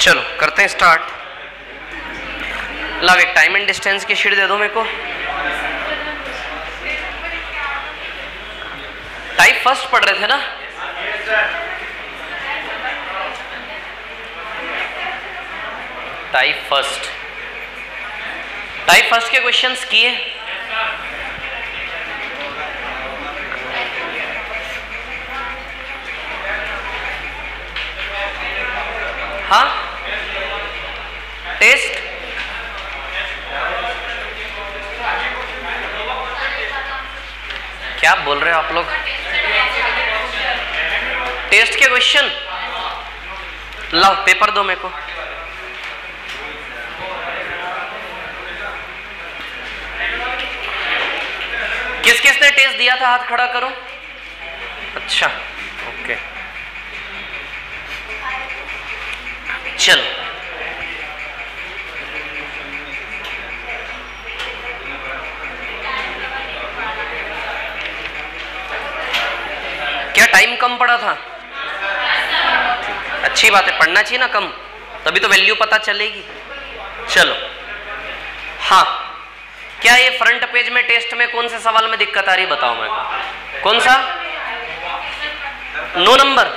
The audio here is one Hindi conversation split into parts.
चलो करते हैं स्टार्ट। लाओ एक टाइम एंड डिस्टेंस की शीट दे दो मेरे को। टाइप फर्स्ट पढ़ रहे थे ना? टाइप फर्स्ट के क्वेश्चंस किए? हाँ, टेस्ट क्या बोल रहे हो आप लोग? टेस्ट के क्वेश्चन लाओ, पेपर दो मेरे को। किस किसने टेस्ट दिया था हाथ खड़ा करो। अच्छा ओके, चलो क्या टाइम कम पड़ा था? अच्छी बात है, पढ़ना चाहिए ना कम, तभी तो वैल्यू पता चलेगी। चलो हाँ, क्या ये फ्रंट पेज में टेस्ट में कौन से सवाल में दिक्कत आ रही बताओ मेरे को। कौन सा? 9 नंबर।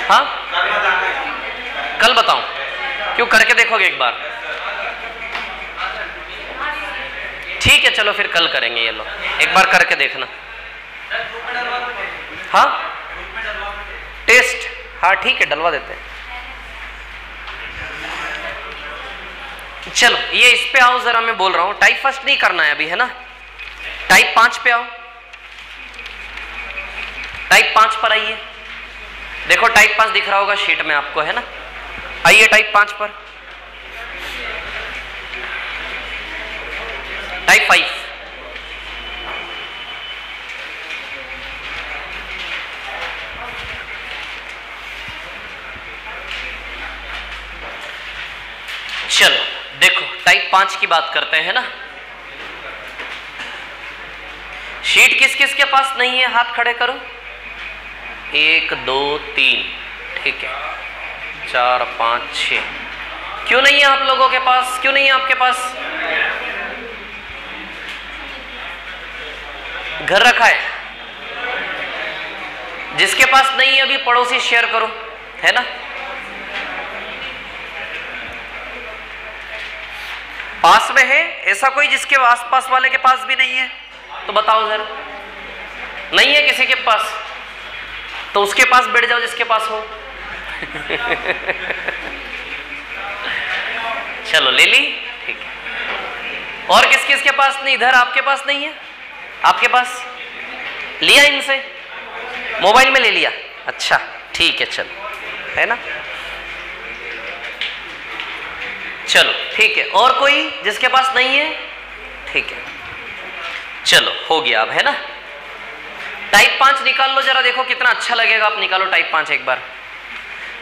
हाँ कल बताऊं? क्यों, करके देखोगे एक बार? ठीक है चलो फिर कल करेंगे। ये लो एक बार करके देखना। हाँ टेस्ट, हाँ ठीक है डलवा देते हैं। चलो ये इस पे आओ जरा, मैं बोल रहा हूं टाइप फर्स्ट नहीं करना है अभी, है ना? टाइप 5 पे आओ। टाइप 5 पर आइए। देखो टाइप 5 दिख रहा होगा शीट में आपको, है ना? आइए टाइप 5 पर। टाइप 5 चलो देखो टाइप 5 की बात करते हैं ना। शीट किस किस के पास नहीं है हाथ खड़े करो। 1 2 3, ठीक है, 4 5 6। क्यों नहीं है आप लोगों के पास? क्यों नहीं है आपके पास? घर रखा है? जिसके पास नहीं है अभी पड़ोसी शेयर करो, है ना? पास में है ऐसा कोई जिसके आसपास वाले के पास भी नहीं है? तो बताओ जरा। नहीं है किसी के पास तो उसके पास बैठ जाओ जिसके पास हो। चलो ले ली, ठीक है। और किस किस के पास नहीं? इधर आपके पास नहीं है? आपके पास लिया इनसे? मोबाइल में ले लिया? अच्छा ठीक है चलो, है ना? चलो ठीक है। और कोई जिसके पास नहीं है? ठीक है चलो हो गया अब, है ना? टाइप 5 निकाल लो जरा, देखो कितना अच्छा लगेगा। आप निकालो टाइप 5 एक बार।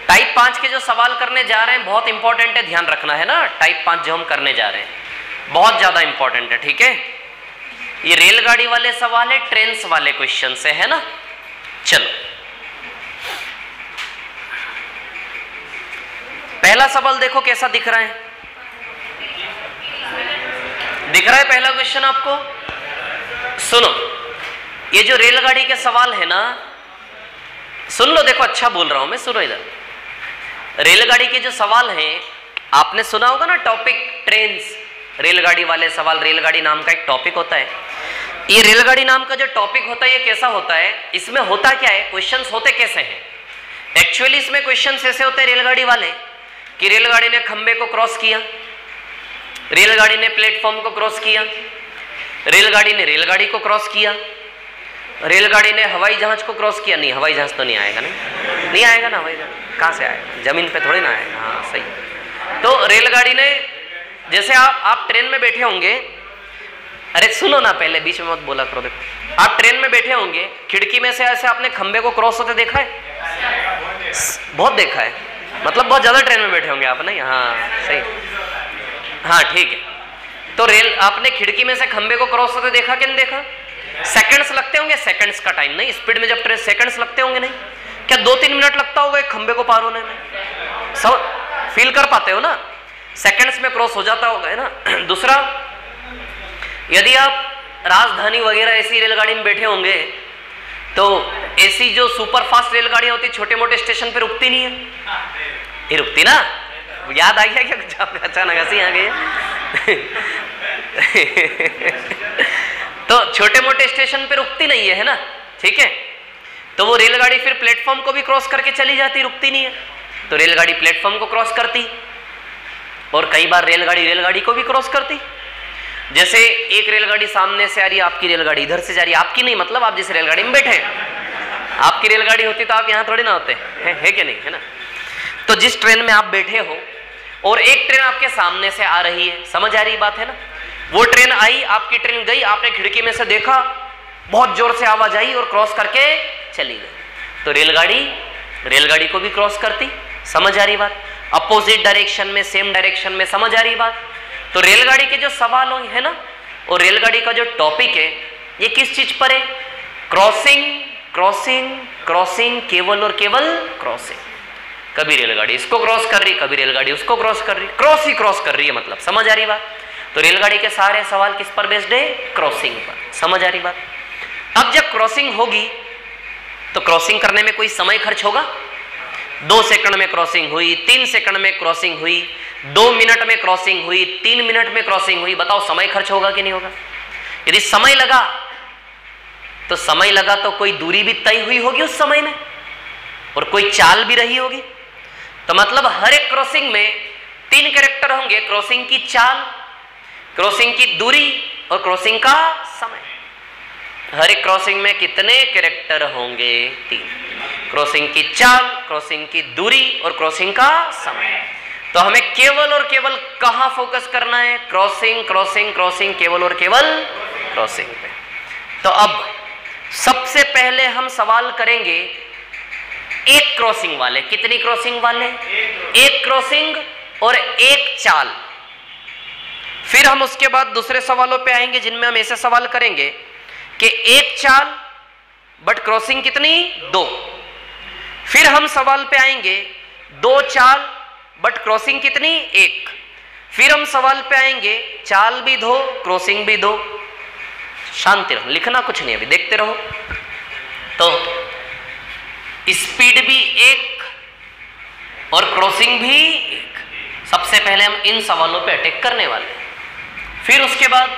टाइप 5 के जो सवाल करने जा रहे हैं बहुत इंपॉर्टेंट है, ध्यान रखना, है ना? टाइप 5 जो हम करने जा रहे हैं बहुत ज्यादा इंपॉर्टेंट है, ठीक है? ये रेलगाड़ी वाले सवाल है, ट्रेन्स वाले क्वेश्चन से, है ना? चलो पहला सवाल देखो कैसा दिख रहा है। दिख रहा है पहला क्वेश्चन आपको? सुनो, ये जो रेलगाड़ी के सवाल है ना, सुन लो, देखो अच्छा बोल रहा हूं मैं, सुनो इधर। रेलगाड़ी के जो सवाल हैं आपने सुना होगा ना, टॉपिक ट्रेन्स, रेलगाड़ी वाले सवाल। रेलगाड़ी नाम का एक टॉपिक होता है। ये रेलगाड़ी नाम का जो टॉपिक होता है ये कैसा होता है? इसमें होता क्या है, क्वेश्चंस होते कैसे हैं? एक्चुअली इसमें क्वेश्चंस ऐसे होते हैं रेलगाड़ी वाले कि रेलगाड़ी ने खंबे को क्रॉस किया, रेलगाड़ी ने प्लेटफॉर्म को क्रॉस किया, रेलगाड़ी ने रेलगाड़ी को क्रॉस किया, रेलगाड़ी ने हवाई जहाज को क्रॉस किया। नहीं, हवाई जहाज तो नहीं आएगा, नहीं आएगा ना, हवाई जहाज कहाँ से आएगा? जमीन पे थोड़ी ना आएगा। हाँ सही। तो रेलगाड़ी ने, जैसे आप ट्रेन में बैठे होंगे, अरे सुनो ना पहले, बीच में मत बोला करो। देखो आप ट्रेन में बैठे होंगे, खिड़की में से ऐसे आपने खंबे को क्रॉस होते देखा है? बहुत देखा है, मतलब बहुत ज्यादा ट्रेन में बैठे होंगे आप, नहीं? हाँ सही, हाँ ठीक है। तो रेल आपने खिड़की में से खंबे को क्रॉस होते देखा कि नहीं देखा? सेकंड्स लगते होंगे, सेकंड्स का टाइम नहीं, स्पीड में जब ट्रेन सेकंड्स लगते होंगे नहीं, क्या 2-3 मिनट लगता होगा एक खंबे को पार होने में? सब फील कर पाते हो ना, सेकंड्स में क्रॉस हो जाता होगा, है ना। दूसरा, यदि आप राजधानी वगैरह ऐसी रेलगाड़ी में बैठे होंगे तो ऐसी जो सुपर फास्ट रेलगाड़ियां होती छोटे मोटे स्टेशन पे रुकती नहीं है, ये रुकती ना, याद आ गया क्या कुछ आपको? अचानक हंसी आ गई। तो छोटे मोटे स्टेशन पे रुकती नहीं है ना, ठीक है। तो वो रेलगाड़ी फिर प्लेटफॉर्म को भी क्रॉस करके चली जाती, रुकती नहीं है, तो रेलगाड़ी प्लेटफॉर्म को क्रॉस करती, और कई बार रेलगाड़ी को भी क्रॉस करती। जैसे एक रेलगाड़ी सामने से आ रही है, आपकी रेलगाड़ी इधर से जा रही है, आपकी नहीं, मतलब आप जिस रेलगाड़ी में बैठे हैं, आपकी रेलगाड़ी होती तो आप यहां थोड़ी ना होते, है कि नहीं, है ना। तो जिस ट्रेन में आप बैठे हो और एक ट्रेन आपके सामने से आ रही है, समझ आ रही बात है ना, वो ट्रेन आई, आपकी ट्रेन गई, आपने खिड़की में से देखा, बहुत जोर से आवाज आई और क्रॉस करके चली गई, तो रेलगाड़ी को भी क्रॉस करती, समझ आ रही बात। अपोजिट डायरेक्शन में, सेम डायरेक्शन में, समझ आ रही बात। तो रेलगाड़ी के जो सवाल है ना, और रेलगाड़ी का जो टॉपिक है, ये किस चीज पर है? क्रॉसिंग, क्रॉसिंग, क्रॉसिंग, केवल और केवल क्रॉसिंग। कभी रेलगाड़ी इसको क्रॉस कर रही, कभी रेलगाड़ी उसको क्रॉस कर रही, क्रॉस ही क्रॉस कर रही है, मतलब समझ आ रही बात। तो रेलगाड़ी के सारे सवाल किस पर बेस्ड है? क्रॉसिंग पर, समझ आ रही बात। अब जब क्रॉसिंग होगी तो क्रॉसिंग करने में कोई समय खर्च होगा? 2 सेकंड में क्रॉसिंग हुई, 3 सेकंड में क्रॉसिंग हुई, 2 मिनट में क्रॉसिंग हुई, 3 मिनट में क्रॉसिंग हुई, बताओ समय खर्च होगा कि नहीं होगा? यदि समय लगा तो कोई दूरी भी तय हुई होगी उस समय में, और कोई चाल भी रही होगी। तो मतलब हर एक क्रॉसिंग में 3 कैरेक्टर होंगे, क्रॉसिंग की चाल, क्रॉसिंग की दूरी और क्रॉसिंग का समय। हर एक क्रॉसिंग में कितने कैरेक्टर होंगे? 3। क्रॉसिंग की चाल, क्रॉसिंग की दूरी और क्रॉसिंग का समय। तो हमें केवल और केवल कहां फोकस करना है? क्रॉसिंग, क्रॉसिंग, क्रॉसिंग, केवल और केवल क्रॉसिंग पे। तो अब सबसे पहले हम सवाल करेंगे एक क्रॉसिंग वाले। कितनी क्रॉसिंग वाले? एक क्रॉसिंग और एक चाल। फिर हम उसके बाद दूसरे सवालों पे आएंगे जिनमें हम ऐसे सवाल करेंगे कि एक चाल बट क्रॉसिंग कितनी? 2। फिर हम सवाल पे आएंगे 2 चाल बट क्रॉसिंग कितनी? 1। फिर हम सवाल पे आएंगे चाल भी 2, क्रॉसिंग भी 2। शांति रहो, लिखना कुछ नहीं, अभी देखते रहो। तो स्पीड भी 1 और क्रॉसिंग भी 1। सबसे पहले हम इन सवालों पे अटैक करने वाले हैं। फिर उसके बाद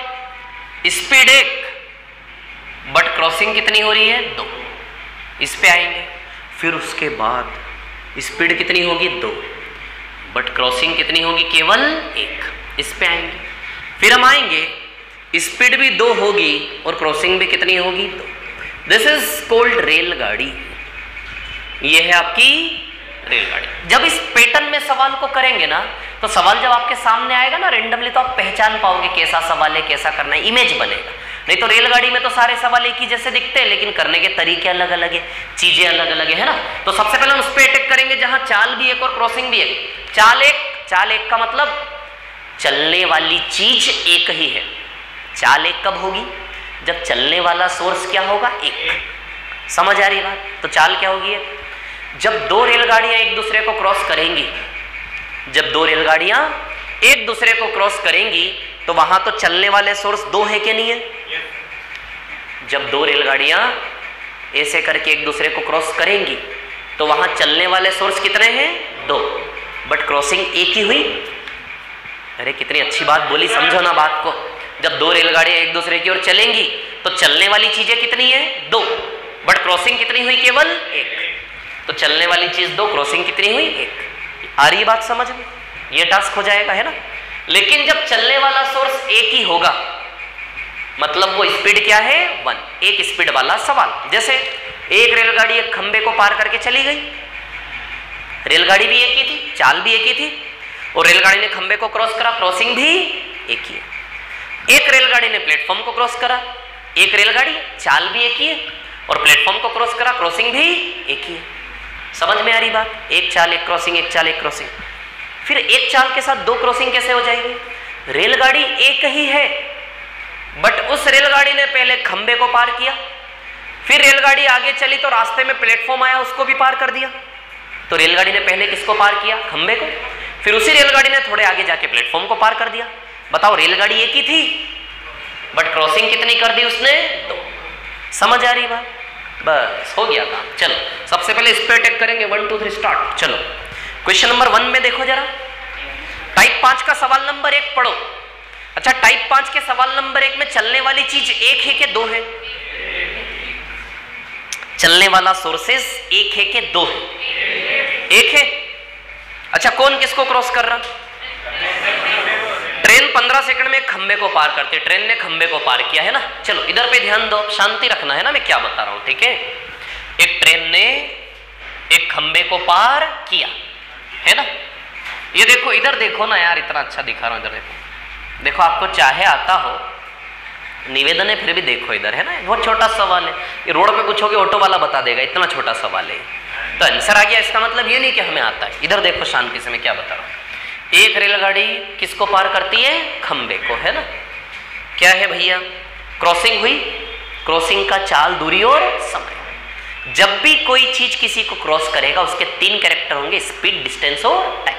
स्पीड 1 बट क्रॉसिंग कितनी हो रही है? 2, इस पे आएंगे। फिर उसके बाद स्पीड कितनी होगी? 2 बट क्रॉसिंग कितनी होगी? केवल 1, इस पे आएंगे। फिर हम आएंगे स्पीड भी 2 होगी और क्रॉसिंग भी कितनी होगी? 2। दिस इज कॉल्ड रेलगाड़ी। ये है आपकी रेलगाड़ी। जब इस पैटर्न में सवाल को करेंगे ना, तो सवाल जब आपके सामने आएगा ना रेंडमली, तो आप पहचान पाओगे कैसा सवाल है, कैसा करना है, इमेज बनेगा। नहीं तो रेलगाड़ी में तो सारे सवाल एक ही जैसे दिखते हैं, लेकिन करने के तरीके अलग अलग है, चीजें अलग अलग है ना। तो सबसे पहले हम उस पर अटैक करेंगे जहां चाल भी 1 और क्रॉसिंग भी 1। चाल 1 का मतलब चलने वाली चीज एक ही है। चाल 1 कब होगी? जब चलने वाला सोर्स क्या होगा? 1। समझ आ रही बात? तो चाल क्या होगी? जब 2 रेलगाड़ियां एक दूसरे को क्रॉस करेंगी, जब 2 रेलगाड़ियां एक दूसरे को क्रॉस करेंगी, तो वहां तो चलने वाले सोर्स 2 है कि नहीं है? जब 2 रेलगाड़ियां ऐसे करके एक दूसरे को क्रॉस करेंगी, तो वहां चलने वाले सोर्स कितने हैं? 2 बट क्रॉसिंग 1 ही हुई। अरे कितनी अच्छी बात बोली, समझो ना बात को। जब 2 रेलगाड़ियां एक दूसरे की ओर चलेंगी, तो चलने वाली चीजें कितनी है? 2 बट क्रॉसिंग कितनी हुई? केवल 1। तो चलने वाली चीज 2, क्रॉसिंग कितनी हुई? 1। आ रही बात समझ में? ये टास्क हो जाएगा, है ना। लेकिन जब चलने वाला सोर्स 1 ही होगा, मतलब वो स्पीड क्या है? 1। एक स्पीड वाला सवाल। जैसे एक रेलगाड़ी एक खंबे को पार करके चली गई, रेलगाड़ी भी 1 ही थी, चाल भी 1 ही थी, और रेलगाड़ी ने खंबे को क्रॉस करा, क्रॉसिंग भी 1 ही है। एक रेलगाड़ी ने प्लेटफॉर्म को क्रॉस करा, एक रेलगाड़ी, चाल भी 1 ही है, और प्लेटफॉर्म को क्रॉस करा, क्रॉसिंग भी 1 ही है। समझ में आ रही बात? एक चाल एक क्रॉसिंग, एक चाल एक क्रॉसिंग। फिर एक चाल के साथ 2 क्रॉसिंग कैसे हो जाएगी? रेलगाड़ी 1 ही है, बट उस रेलगाड़ी ने पहले खंबे को पार किया, फिर रेलगाड़ी आगे चली तो रास्ते में प्लेटफॉर्म आया, उसको भी पार कर दिया। तो रेलगाड़ी ने पहले किसको पार किया? खंबे को। फिर उसी रेलगाड़ी ने थोड़े आगे जाके प्लेटफॉर्म को पार कर दिया। बताओ, रेलगाड़ी एक ही थी बट क्रॉसिंग कितनी कर दी उसने? 2। समझ आ रही बात? बस हो गया काम। चलो सबसे पहले इस पे अटैक करेंगे। 1 2 3 स्टार्ट। चलो क्वेश्चन नंबर 1 में देखो जरा, टाइप 5 का सवाल नंबर 1 पढ़ो। अच्छा, टाइप 5 के सवाल नंबर 1 में चलने वाली चीज एक है कि 2 है? चलने वाला सोर्सेस एक है कि 2 है? एक है। अच्छा, कौन किसको क्रॉस कर रहा? ट्रेन 15 सेकंड में खंबे को पार करती है। ट्रेन ने खंबे को पार किया है ना। चलो इधर पे ध्यान दो, शांति रखना है ना मैं क्या बता रहा हूं, ठीक है? एक ट्रेन ने एक खंबे को पार किया है ना। ये देखो, इधर देखो ना यार, इतना अच्छा दिखा रहा हूं, इधर देखो। देखो, आपको चाहे आता हो, निवेदन है फिर भी देखो इधर, है ना। बहुत छोटा सवाल है, ये रोड पे पूछोगे ऑटो वाला बता देगा, इतना छोटा सवाल है। तो आंसर आ गया। इसका मतलब ये नहीं कि हमें आता है। इधर देखो शांति से, मैं क्या बता रहा हूं। एक रेलगाड़ी किसको पार करती है? खंबे को, है ना। क्या है भैया? क्रॉसिंग हुई। क्रॉसिंग का चाल, दूरी और समय। जब भी कोई चीज किसी को क्रॉस करेगा उसके 3 कैरेक्टर होंगे, स्पीड, डिस्टेंस और टाइम।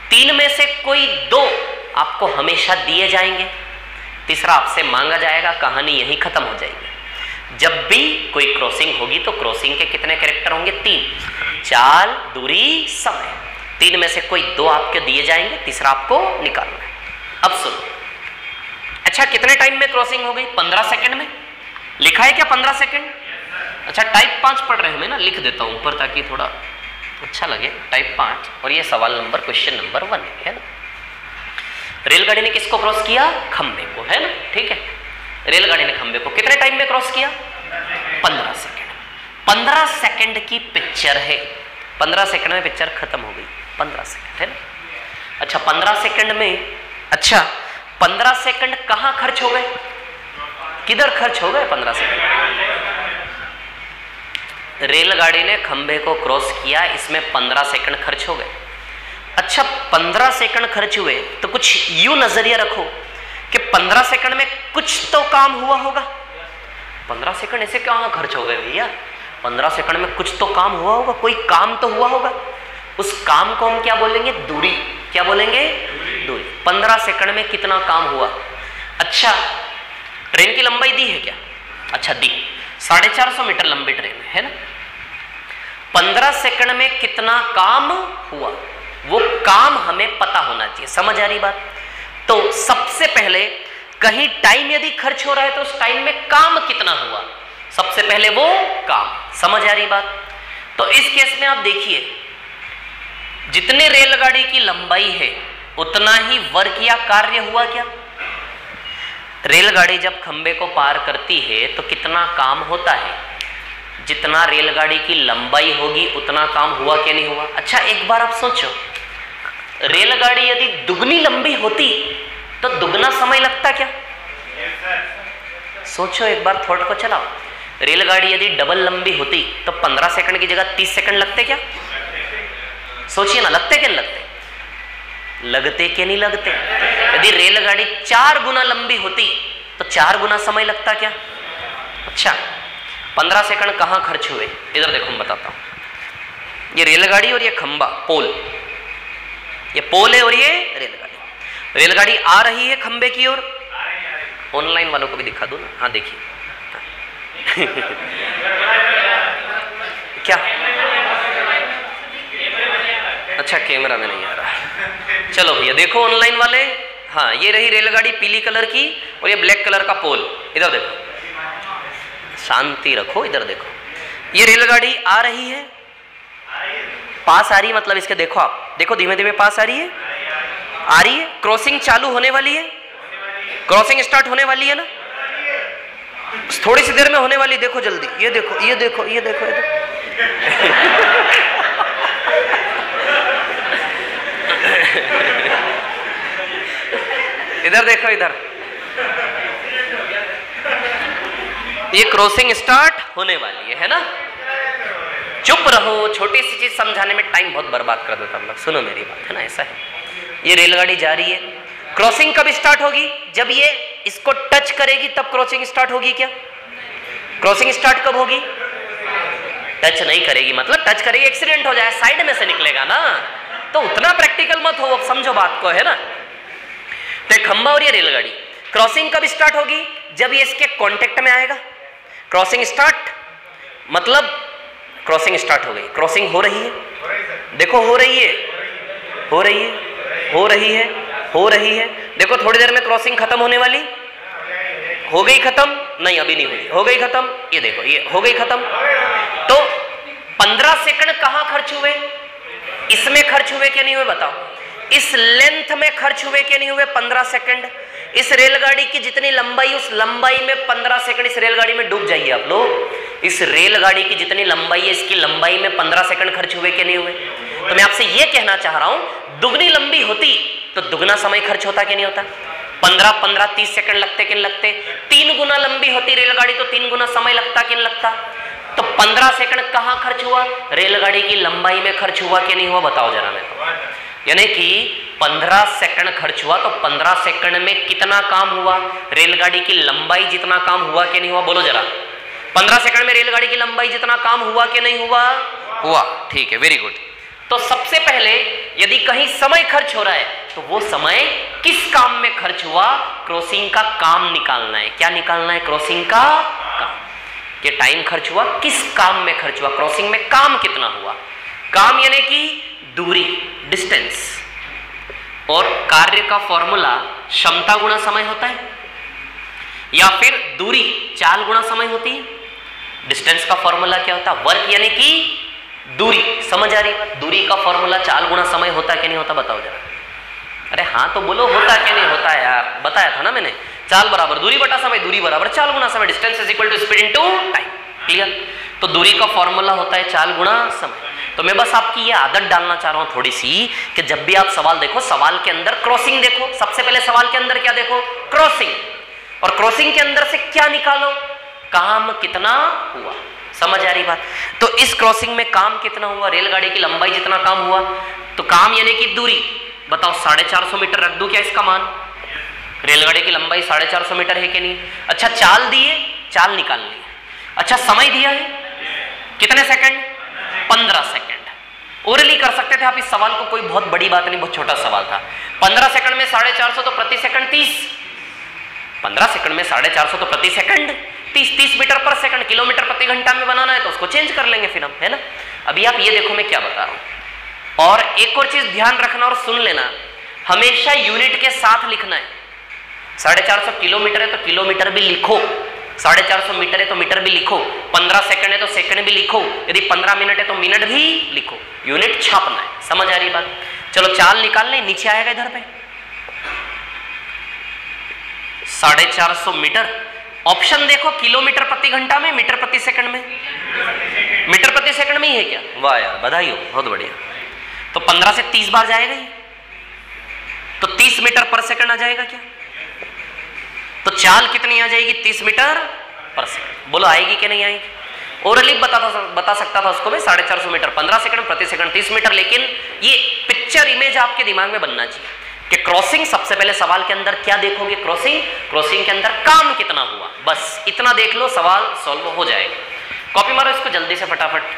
3 में से कोई 2 आपको हमेशा दिए जाएंगे, तीसरा आपसे मांगा जाएगा, कहानी यहीं खत्म हो जाएगी। जब भी कोई क्रॉसिंग होगी तो क्रॉसिंग के कितने कैरेक्टर होंगे? 3। चाल, दूरी, समय। 3 में से कोई 2 आपके दिए जाएंगे, तीसरा आपको निकालना है। अब सुनो, अच्छा कितने टाइम में क्रॉसिंग हो गई? 15 सेकंड में। लिखा है क्या 15 सेकंड? अच्छा, टाइप 5 पढ़ रहे हैं, मैं ना लिख देता हूं ऊपर ताकि थोड़ा अच्छा लगे। टाइप 5 और ये सवाल नंबर, क्वेश्चन नंबर 1 है ना। रेलगाड़ी ने किसको क्रॉस किया? खंबे को, है ना, ठीक है। रेलगाड़ी ने खंबे को कितने टाइम में क्रॉस किया? 15 सेकंड। 15 सेकंड की पिक्चर है। 15 सेकंड में पिक्चर खत्म हो गई। 15 सेकंड, है ना। अच्छा 15 सेकंड में, अच्छा 15 सेकंड कहां खर्च हो गए? किधर खर्च हो गए 15 सेकंड? रेलगाड़ी ने खंबे को क्रॉस किया, इसमें 15 सेकंड खर्च हो गए। अच्छा 15 सेकंड खर्च हुए तो कुछ यूं नजरिया रखो कि 15 सेकंड में कुछ तो काम हुआ होगा। 15 सेकंड ऐसे कहां खर्च हो गए भैया? 15 सेकंड में कुछ तो काम हुआ होगा, कोई काम तो हुआ होगा। उस काम को हम क्या बोलेंगे? दूरी। क्या बोलेंगे? दूरी। 15 सेकंड में कितना काम हुआ? अच्छा ट्रेन की लंबाई दी है क्या? अच्छा दी, 450 मीटर लंबी ट्रेन है ना। 15 सेकंड में कितना काम हुआ, वो काम हमें पता होना चाहिए। समझ आ रही बात? तो सबसे पहले कहीं टाइम यदि खर्च हो रहा है तो उस टाइम में काम कितना हुआ, सबसे पहले वो काम। समझ आ रही बात? तो इस केस में आप देखिए, जितने रेलगाड़ी की लंबाई है उतना ही वर्क या कार्य हुआ क्या? रेलगाड़ी जब खंबे को पार करती है तो कितना काम होता है? जितना रेलगाड़ी की लंबाई होगी उतना काम हुआ क्या नहीं हुआ? अच्छा एक बार आप सोचो, रेलगाड़ी यदि दुगनी लंबी होती तो दुगना समय लगता क्या? सोचो एक बार, थॉट को चलाओ। रेलगाड़ी यदि डबल लंबी होती तो 15 सेकंड की जगह 30 सेकंड लगते क्या? सोचिए ना, लगते क्या नहीं लगते? लगते क्या नहीं लगते? यदि रेलगाड़ी 4 गुना लंबी होती तो 4 गुना समय लगता क्या? अच्छा 15 सेकंड कहां खर्च हुए? इधर देखो मैं बताता हूं। ये रेलगाड़ी और ये खंबा, पोल, ये पोल है और ये रेलगाड़ी। रेलगाड़ी आ रही है खंबे की ओर। ऑनलाइन वालों को भी दिखा दो ना। हाँ देखिए क्या? अच्छा कैमरा में नहीं आ रहा। चलो भैया देखो ऑनलाइन वाले, हाँ ये रही रेलगाड़ी पीली कलर की और ये ब्लैक कलर का पोल। इधर देखो, शांति रखो, इधर देखो। ये रेलगाड़ी आ रही है, पास आ रही है, मतलब इसके देखो आप, देखो धीमे धीमे पास आ रही है, आ रही है। क्रॉसिंग चालू होने वाली है, क्रॉसिंग स्टार्ट होने वाली है ना, थोड़ी सी देर में होने वाली। देखो जल्दी, ये देखो ये देखो ये देखो, ये देखो। इधर देखो, इधर ये क्रॉसिंग स्टार्ट होने वाली है ना। चुप रहो, छोटी सी चीज समझाने में टाइम बहुत बर्बाद कर देता हम लोग। सुनो मेरी बात, है ना, ऐसा है। ये रेलगाड़ी जा रही है, क्रॉसिंग कब स्टार्ट होगी? जब ये इसको टच करेगी तब क्रॉसिंग स्टार्ट होगी क्या? क्रॉसिंग स्टार्ट कब होगी? टच नहीं करेगी, मतलब टच करेगी एक्सीडेंट हो जाए, साइड में से निकलेगा ना। तो उतना प्रैक्टिकल मत हो, अब समझो बात को, है ना। तो एक खंबा और ये रेलगाड़ी, क्रॉसिंग कब स्टार्ट होगी? जब ये इसके कांटेक्ट में आएगा। क्रॉसिंग स्टार्ट मतलब क्रॉसिंग स्टार्ट हो गई, क्रॉसिंग हो रही है, देखो हो रही है, हो रही है, हो रही है, हो रही है। देखो थोड़ी देर में क्रॉसिंग खत्म होने वाली, हो गई खत्म, नहीं अभी नहीं हुई, हो गई खत्म, ये देखो ये हो गई खत्म। तो 15 सेकंड कहां खर्च हुए? इसमें खर्च हुए क्या नहीं हुए बताओ? इस लेंथ में खर्च हुए क्या नहीं हुए? 15 सेकंड। इस रेलगाड़ी की जितनी लंबाई, उस लंबाई में 15 सेकंड इस रेलगाड़ी में डूब जाइए आप लोग। इस रेलगाड़ी की जितनी लंबाई है, इसकी लंबाई में 15 सेकंड खर्च हुए क्या नहीं हुए? तो मैं आपसे यह कहना चाह रहा हूं, दुगनी लंबी होती तो दुगना समय खर्च होता कि नहीं होता? 15-15 30 सेकंड लगते कि नहीं लगते? 3 गुना लंबी होती रेलगाड़ी तो 3 गुना समय लगता कि नहीं लगता? तो 15 सेकंड कहां खर्च हुआ? रेलगाड़ी की लंबाई में खर्च हुआ कि नहीं हुआ? बताओ जरा मेरे को। यानी कि 15 सेकंड खर्च हुआ, तो 15 सेकंड में कितना काम हुआ? रेलगाड़ी की लंबाई जितना काम हुआ कि नहीं हुआ? बोलो जरा। 15 सेकंड में रेलगाड़ी की लंबाई जितना काम हुआ कि नहीं हुआ? हुआ। ठीक है, वेरी गुड। तो सबसे पहले यदि कहीं समय खर्च हो रहा है तो वो समय किस काम में खर्च हुआ? क्रॉसिंग का काम निकालना है। क्या निकालना है? क्रॉसिंग का काम। ये टाइम खर्च हुआ, किस काम में खर्च हुआ? क्रॉसिंग में काम कितना हुआ? काम यानी कि दूरी, डिस्टेंस। और कार्य का फॉर्मूला क्षमता गुणा समय होता है, या फिर दूरी चाल गुणा समय होती है। डिस्टेंस का फॉर्मूला क्या होता है? वर्क यानी कि दूरी। समझ आ रही है? दूरी का फॉर्मूला चाल गुणा समय होता है कि नहीं होता? बताओ जरा। अरे हाँ तो बोलो, होता है कि नहीं होता है यार? बताया था ना मैंने, चाल बराबर दूरी बटा समय, दूरी बराबर चाल गुणा समय, distance is equal to speed into time. Clear? तो दूरी का फॉर्मूला होता है चाल गुणा समय। तो मैं बस आपकी ये आदत डालना चाह रहा हूं थोड़ी सी, कि जब भी आप सवाल देखो, सवाल के अंदर क्रॉसिंग देखो। सबसे पहले सवाल के अंदर क्या देखो? क्रॉसिंग। और क्रॉसिंग के अंदर से क्या निकालो? काम कितना हुआ। समझ आ रही बात? तो इस क्रॉसिंग में काम कितना हुआ? रेलगाड़ी की लंबाई जितना काम हुआ। तो काम यानी कि दूरी। बताओ 450 मीटर रख दूं क्या इसका मान? रेलगाड़ी की लंबाई 450 मीटर है कि नहीं? अच्छा चाल दिए, चाल निकाल ली। अच्छा समय दिया है कितने सेकंड? 15 सेकंड। ओरली कर सकते थे आप इस सवाल को, कोई बहुत बड़ी बात नहीं, बहुत छोटा सवाल था। 15 सेकंड में 450 तो प्रति सेकंड 30। 15 सेकंड में 450 तो प्रति second 30 metre per second. Kilometre प्रति घंटा में बनाना है तो उसको चेंज कर लेंगे फिर हम, है ना। अभी आप ये देखो मैं क्या बता रहा हूं। और एक और चीज ध्यान रखना और सुन लेना, हमेशा यूनिट के साथ लिखना है। 450 किलोमीटर है तो किलोमीटर भी लिखो, 450 मीटर है तो मीटर भी लिखो, 15 सेकंड है तो सेकंड भी लिखो, यदि 15 मिनट है तो मिनट भी लिखो। यूनिट छापना है। समझ आ रही बात? चलो चाल निकाल लें, नीचे आएगा इधर पे 450 मीटर। ऑप्शन देखो, किलोमीटर प्रति घंटा में, मीटर प्रति सेकंड में। मीटर प्रति सेकंड में ही है क्या? वाह यार, बधाई हो, बहुत बढ़िया। तो 15 से 30 बार जाएगा ही, तो 30 मीटर पर सेकंड आ जाएगा क्या? तो चाल कितनी आ जाएगी? 30 मीटर पर सेकंड। बोलो आएगी कि नहीं आएगी? ओरली बता सकता था उसको मैं, 450 मीटर 15 सेकंड, प्रति सेकंड 30 मीटर। लेकिन ये पिक्चर इमेज आपके दिमाग में बनना चाहिए कि क्रॉसिंग, सबसे पहले सवाल के अंदर क्या देखोगे? क्रॉसिंग। क्रॉसिंग के अंदर काम कितना हुआ, बस इतना देख लो, सवाल सॉल्व हो जाएगा। कॉपी मारो इसको जल्दी से फटाफट।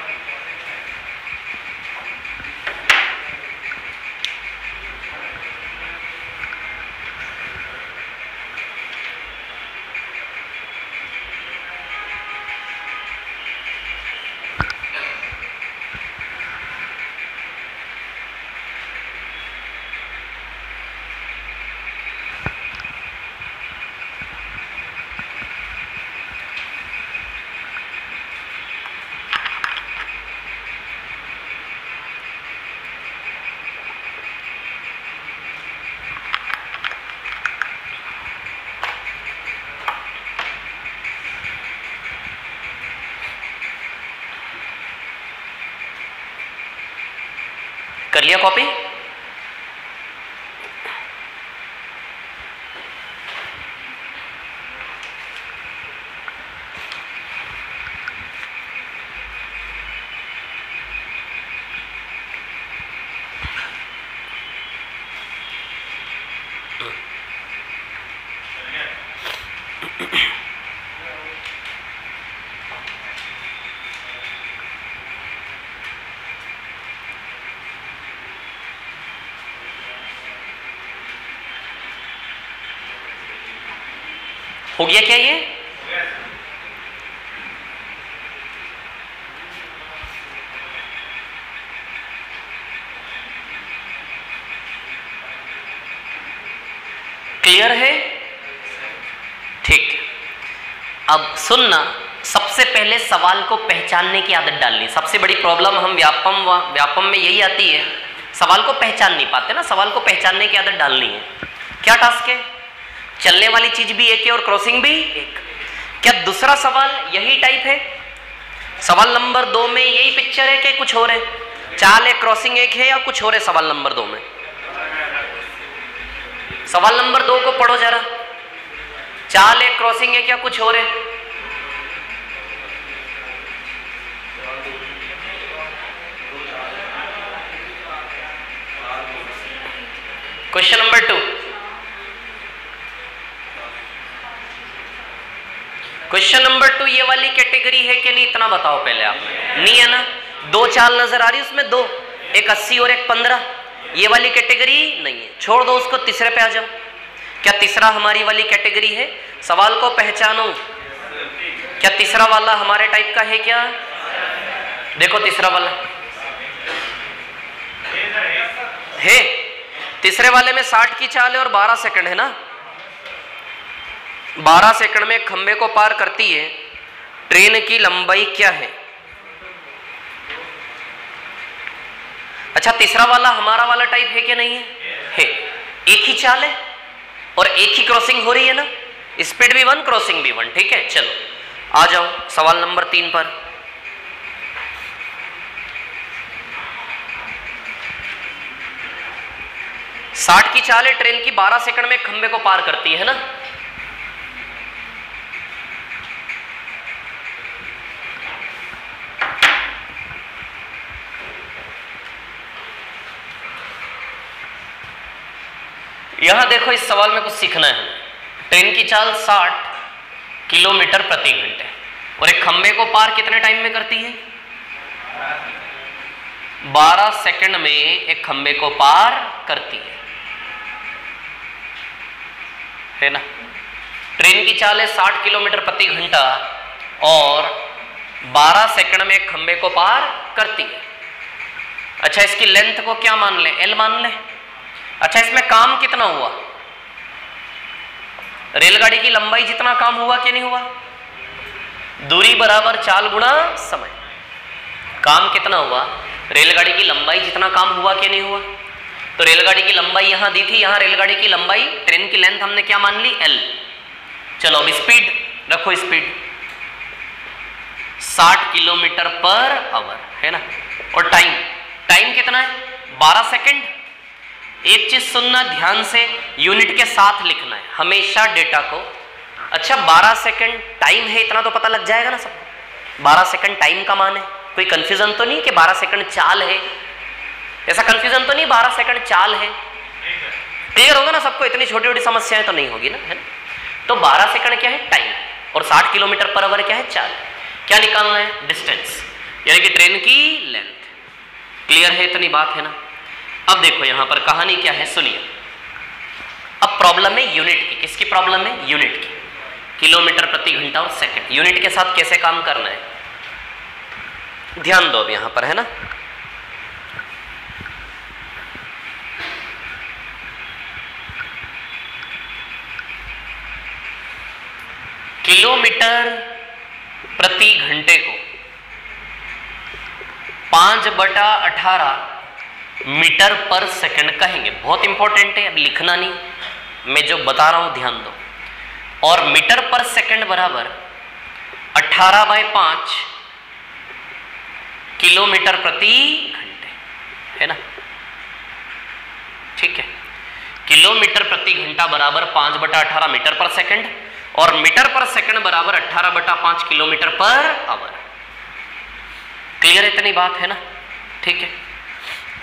कर लिया कॉपी? हो गया क्या ये? क्लियर है? ठीक। अब सुनना, सबसे पहले सवाल को पहचानने की आदत डालनी। सबसे बड़ी प्रॉब्लम हम व्यापम में यही आती है, सवाल को पहचान नहीं पाते ना। सवाल को पहचानने की आदत डालनी है। क्या टास्क है? चलने वाली चीज भी एक है और क्रॉसिंग भी एक। क्या दूसरा सवाल यही टाइप है? सवाल नंबर 2 में यही पिक्चर है कि कुछ और है? चाल है, क्रॉसिंग एक है या कुछ और है? सवाल नंबर 2 में सवाल नंबर 2 को पढ़ो जरा। चाल है, क्रॉसिंग है, क्या कुछ और है? Question number 2। क्वेश्चन नंबर 2 ये वाली कैटेगरी है कि नहीं, इतना बताओ पहले आप। नहीं है ना? 2 चाल नजर आ रही उसमें, 2, एक 80 और एक 15। ये वाली कैटेगरी नहीं है, छोड़ दो उसको। तीसरे पे आ जाओ। क्या तीसरा हमारी वाली कैटेगरी है? सवाल को पहचानो। क्या तीसरा वाला हमारे टाइप का है क्या? देखो तीसरा वाला है। तीसरे वाले में 60 की चाल है और 12 सेकंड है ना। 12 सेकंड में खंबे को पार करती है। ट्रेन की लंबाई क्या है? अच्छा, तीसरा वाला हमारा वाला टाइप है कि नहीं है? है। एक ही चाल है और एक ही क्रॉसिंग हो रही है ना। स्पीड भी 1, क्रॉसिंग भी 1। ठीक है, चलो आ जाओ सवाल नंबर 3 पर। साठ की चाल है, ट्रेन की 12 सेकंड में खंबे को पार करती है ना। यहां देखो, इस सवाल में कुछ सीखना है। ट्रेन की चाल 60 किलोमीटर प्रति घंटे और एक खंबे को पार कितने टाइम में करती है? 12 सेकंड में एक खंबे को पार करती है ना। ट्रेन की चाल है 60 किलोमीटर प्रति घंटा और 12 सेकंड में एक खंबे को पार करती है। अच्छा, इसकी लेंथ को क्या मान ले? L मान ले। अच्छा, इसमें काम कितना हुआ? रेलगाड़ी की लंबाई जितना काम हुआ कि नहीं हुआ? दूरी बराबर चाल गुणा समय। काम कितना हुआ? रेलगाड़ी की लंबाई जितना काम हुआ कि नहीं हुआ? तो रेलगाड़ी की लंबाई यहां दी थी, यहां रेलगाड़ी की लंबाई, ट्रेन की लेंथ हमने क्या मान ली? L। चलो अब स्पीड रखो। स्पीड 60 किलोमीटर पर आवर है ना। और टाइम कितना है? 12 सेकंड। एक चीज सुनना ध्यान से, यूनिट के साथ लिखना है हमेशा डेटा को। अच्छा, 12 सेकंड टाइम है, इतना तो पता लग जाएगा ना सबको। 12 सेकंड टाइम का मान है। कोई कंफ्यूजन तो नहीं कि 12 सेकंड चाल है? ऐसा कंफ्यूजन तो नहीं 12 सेकंड चाल है? क्लियर होगा ना सबको? इतनी छोटी छोटी समस्याएं तो नहीं होगी ना, है ना? तो 12 सेकंड क्या है? टाइम। और 60 किलोमीटर पर आवर क्या है? चाल। क्या निकालना है? डिस्टेंस, यानी कि ट्रेन की लेंथ। क्लियर है? इतनी बात है ना। अब देखो यहां पर कहानी क्या है, सुनिए। अब प्रॉब्लम है यूनिट की। किसकी प्रॉब्लम है? यूनिट की। किलोमीटर प्रति घंटा और सेकंड। यूनिट के साथ कैसे काम करना है, ध्यान दो अब यहां पर, है ना। किलोमीटर प्रति घंटे को 5/18 मीटर पर सेकंड कहेंगे। बहुत इंपॉर्टेंट है, अब लिखना नहीं, मैं जो बता रहा हूं ध्यान दो। और मीटर पर सेकंड बराबर 18/5 किलोमीटर प्रति घंटे, है ना। ठीक है, किलोमीटर प्रति घंटा बराबर 5/18 मीटर पर सेकंड और मीटर पर सेकंड बराबर 18/5 किलोमीटर पर आवर। क्लियर इतनी बात है ना। ठीक है,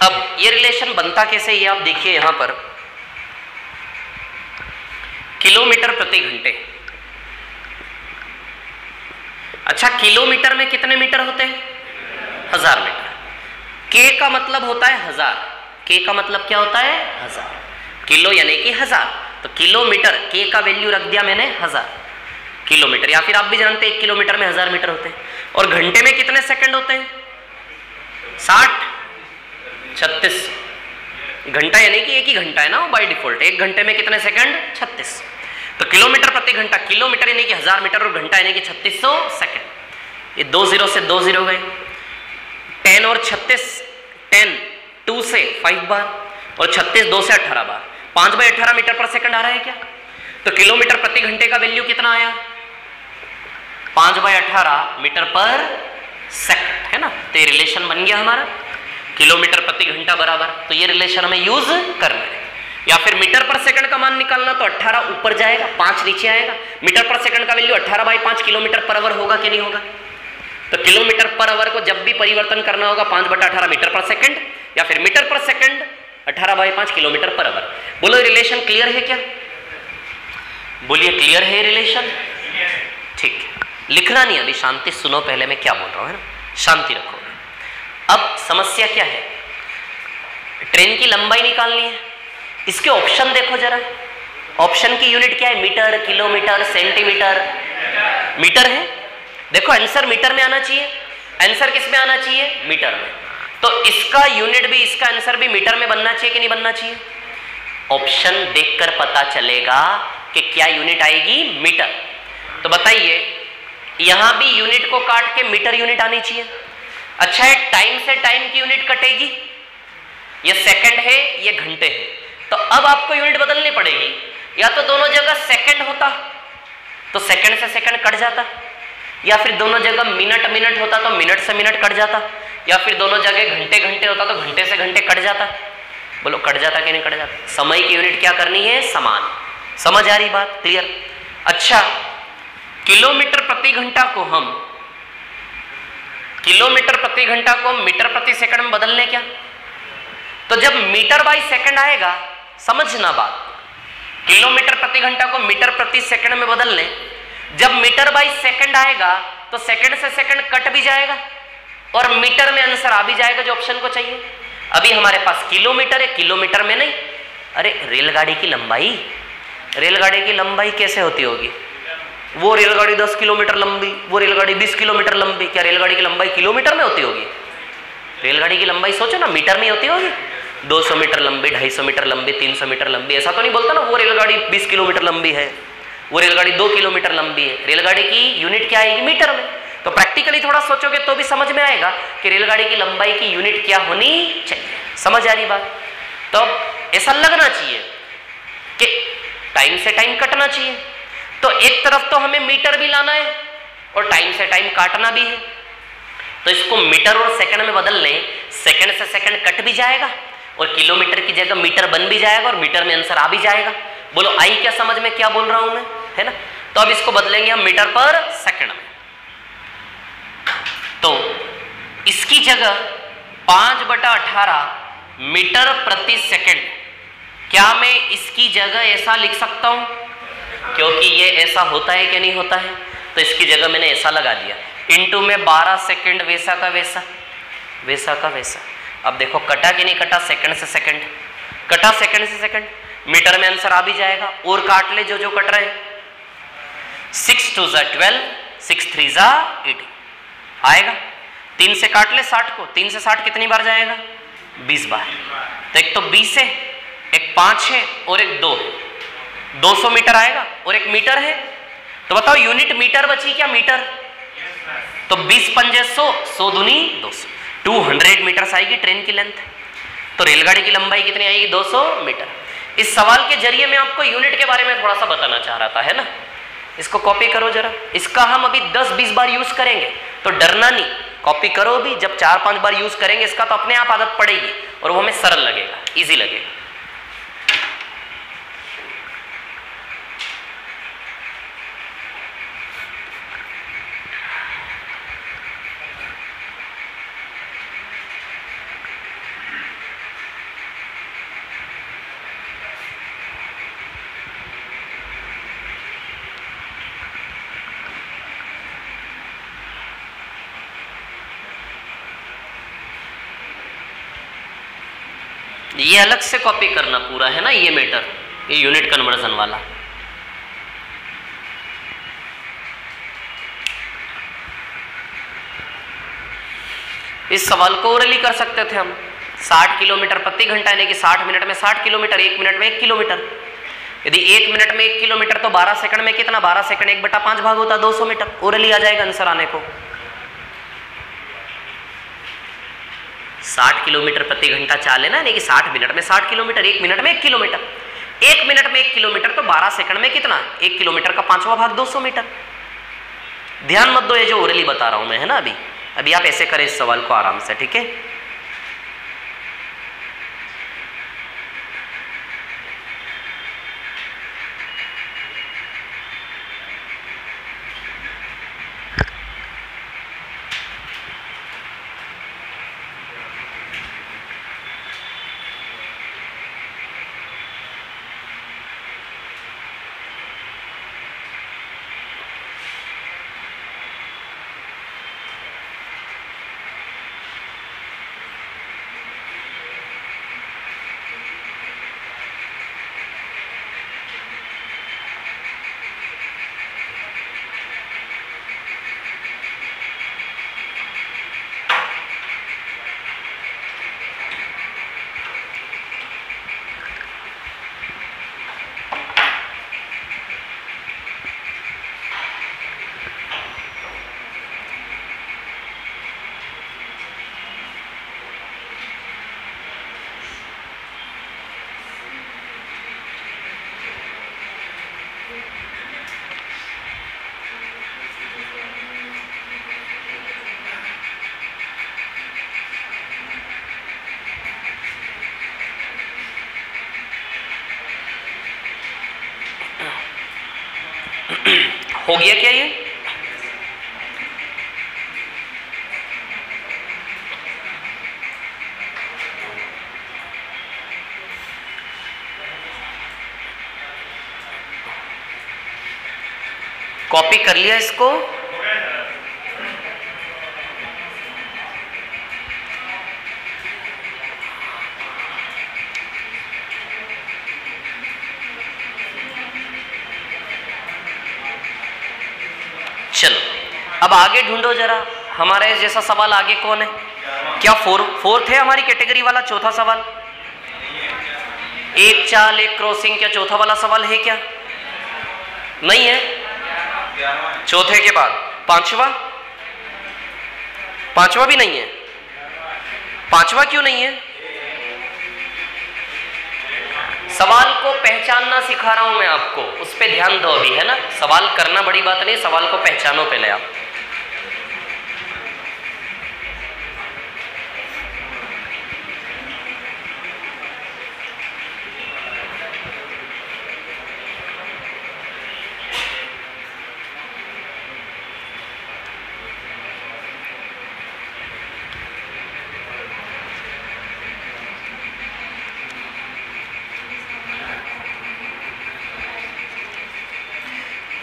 अब ये रिलेशन बनता कैसे ये आप देखिए यहां पर। किलोमीटर प्रति घंटे, अच्छा किलोमीटर में कितने मीटर होते हैं? 1000 मीटर। के का मतलब होता है 1000। के का मतलब क्या होता है? 1000। किलो यानी कि 1000, तो किलोमीटर के का वैल्यू रख दिया मैंने 1000। किलोमीटर, या फिर आप भी जानते हैं 1 किलोमीटर में 1000 मीटर होते हैं। और घंटे में कितने सेकंड होते हैं? 60, 36 घंटा, यानी कि एक ही घंटा है ना वो बाय डिफॉल्ट। 1 घंटे में कितने सेकंड? 36। तो किलोमीटर प्रति घंटा, किलोमीटर यानी कि 1000 मीटर और घंटा यानी कि 3600 सेकंड। ये 2 0 से 2 0 गए। 10 और 36, 10 2 से 5 बार और 36 2 से 18 बार, 5/18 मीटर पर सेकंड आ रहा है क्या? तो किलोमीटर प्रति घंटे का वैल्यू कितना आया? 5/18 मीटर पर सेकंड, है ना। तो ये रिलेशन बन गया हमारा, किलोमीटर प्रति घंटा बराबर। तो ये रिलेशन हमें यूज करना है। या फिर मीटर पर सेकंड का मान निकालना, तो 18 ऊपर जाएगा, 5 नीचे आएगा। मीटर पर सेकंड का वैल्यू 18/5 किलोमीटर पर आवर होगा कि नहीं होगा? तो किलोमीटर पर आवर को जब भी परिवर्तन करना होगा 5/18 मीटर पर सेकंड, या फिर metre per second 18/5 kilometre per hour. बोलो रिलेशन क्लियर है क्या? बोलिए क्लियर है रिलेशन? ठीक है, लिखना नहीं अभी, शांति सुनो पहले मैं क्या बोल रहा हूं, है ना, शांति रखो। अब समस्या क्या है? ट्रेन की लंबाई निकालनी है। इसके ऑप्शन देखो जरा, ऑप्शन की यूनिट क्या है? Metre, kilometre, centimetre. मीटर है, देखो आंसर मीटर में आना चाहिए। आंसर किस में आना चाहिए? मीटर में। तो इसका यूनिट भी, इसका आंसर भी मीटर में बनना चाहिए कि नहीं बनना चाहिए? ऑप्शन देखकर पता चलेगा कि क्या यूनिट आएगी? मीटर। तो बताइए, यहां भी यूनिट को काट के मीटर यूनिट आनी चाहिए। अच्छा है, टाइम से टाइम की यूनिट कटेगी, ये सेकंड है, ये घंटे है। तो अब आपको यूनिट बदलनी पड़ेगी। या तो दोनों जगह सेकंड होता तो सेकंड से सेकंड कट जाता, या फिर दोनों जगह मिनट मिनट होता तो मिनट से मिनट कट जाता, या फिर दोनों जगह घंटे घंटे होता तो घंटे से घंटे कट जाता। बोलो कट जाता कि नहीं कट जाता? समय की यूनिट क्या करनी है? समान। समझ आ रही बात? क्लियर? अच्छा, किलोमीटर प्रति घंटा को हम किलोमीटर प्रति घंटा को मीटर प्रति सेकंड में बदल लें क्या? तो जब मीटर बाई सेकंड आएगा, समझना बात, किलोमीटर प्रति घंटा को मीटर प्रति सेकंड में बदल लें। जब मीटर बाई सेकंड आएगा तो सेकंड से सेकंड कट भी जाएगा और मीटर में आंसर आ भी जाएगा जो ऑप्शन को चाहिए। अभी हमारे पास किलोमीटर है, किलोमीटर में नहीं। अरे रेलगाड़ी की लंबाई कैसे होती होगी? वो रेलगाड़ी 10 किलोमीटर लंबी, वो रेलगाड़ी 20 किलोमीटर लंबी। क्या रेलगाड़ी की लंबाई किलोमीटर में होती होगी? रेलगाड़ी की लंबाई सोचो ना, मीटर में होती होगी। 200 मीटर लंबी, 250 मीटर लंबी, 300 मीटर लंबी, ऐसा तो नहीं बोलता ना वो रेलगाड़ी 20 किलोमीटर लंबी है, वो रेलगाड़ी 2 किलोमीटर लंबी है। रेलगाड़ी की यूनिट क्या आएगी? मीटर में। तो प्रैक्टिकली थोड़ा सोचोगे तो भी समझ में आएगा कि रेलगाड़ी की लंबाई की यूनिट क्या होनी चाहिए। समझ आ रही बात? तो ऐसा लगना चाहिए कि टाइम से टाइम कटना चाहिए। तो एक तरफ तो हमें मीटर भी लाना है और टाइम से टाइम काटना भी है। तो इसको मीटर और सेकंड में बदल लें, सेकंड से सेकंड कट भी जाएगा और किलोमीटर की जगह मीटर बन भी जाएगा और मीटर में आंसर आ भी जाएगा। बोलो आई क्या समझ में क्या बोल रहा हूं मैं, है ना? तो अब इसको बदलेंगे हम मीटर पर सेकंड में। तो इसकी जगह 5/18 मीटर प्रति सेकंड, क्या मैं इसकी जगह ऐसा लिख सकता हूं? क्योंकि ये ऐसा होता है कि नहीं होता है, तो इसकी जगह मैंने ऐसा लगा दिया। इनटू में 12 सेकंड, वैसा का वैसा, वैसा का वैसा। अब देखो कटा कि नहीं कटा? सेकंड से सेकंड कटा, सेकंड से सेकंड, मीटर में आंसर आ भी जाएगा। और काट ले जो जो कट रहे। 6 2 = 12, 6 3 = 18 आएगा। 3 से काट ले 60 को, 3 से 60 कितनी बार जाएगा? 20 बार। तो एक तो 20 है, एक 5 है और एक 2 है, 200 मीटर आएगा और एक मीटर है। तो बताओ यूनिट मीटर बची क्या? मीटर। तो 20 पंजे 100, 100 दूनी 200, 200 मीटर आएगी ट्रेन की लेंथ। तो रेलगाड़ी की लंबाई कितनी आएगी? 200 मीटर। इस सवाल के जरिए मैं आपको यूनिट के बारे में थोड़ा सा बताना चाह रहा था, है ना? इसको कॉपी करो जरा। इसका हम अभी 10-20 बार यूज करेंगे, तो डरना नहीं, कॉपी करो भी। जब 4-5 बार यूज करेंगे इसका तो अपने आप आदत पड़ेगी और वो हमें सरल लगेगा, इजी लगेगा। ये अलग से कॉपी करना पूरा, है ना? ये मीटर, ये यूनिट कन्वर्जन वाला। इस सवाल को ओरली कर सकते थे हम। 60 किलोमीटर प्रति घंटा यानी कि 60 मिनट में 60 किलोमीटर, 1 मिनट में 1 किलोमीटर। यदि 1 मिनट में 1 किलोमीटर तो 12 सेकंड में कितना, 12 सेकंड 1/5 भाग होता 200 मीटर। ओरली आ जाएगा आंसर आने को। 60 किलोमीटर प्रति घंटा चाल ना, यानी कि 60 मिनट में 60 किलोमीटर, 1 मिनट में 1 किलोमीटर। 1 मिनट में 1 किलोमीटर तो 12 सेकंड में कितना, 1 किलोमीटर का 5वां भाग 200 मीटर। ध्यान मत दो, ये जो ओरली बता रहा हूं मैं, है ना। अभी आप ऐसे करें इस सवाल को आराम से, ठीक है। हो गया क्या ये? कॉपी कर लिया इसको? चलो अब आगे ढूंढो जरा, हमारे जैसा सवाल आगे कौन है? क्या फोर्थ है हमारी कैटेगरी वाला चौथा सवाल? एक चाल एक क्रॉसिंग, क्या चौथा वाला सवाल है क्या? नहीं है। चौथे के बाद पांचवा भी नहीं है। पांचवा क्यों नहीं है? सवाल को पहचानना सिखा रहा हूं मैं आपको, उस पर ध्यान दो अभी, है ना। सवाल करना बड़ी बात नहीं, सवाल को पहचानो पहले आप।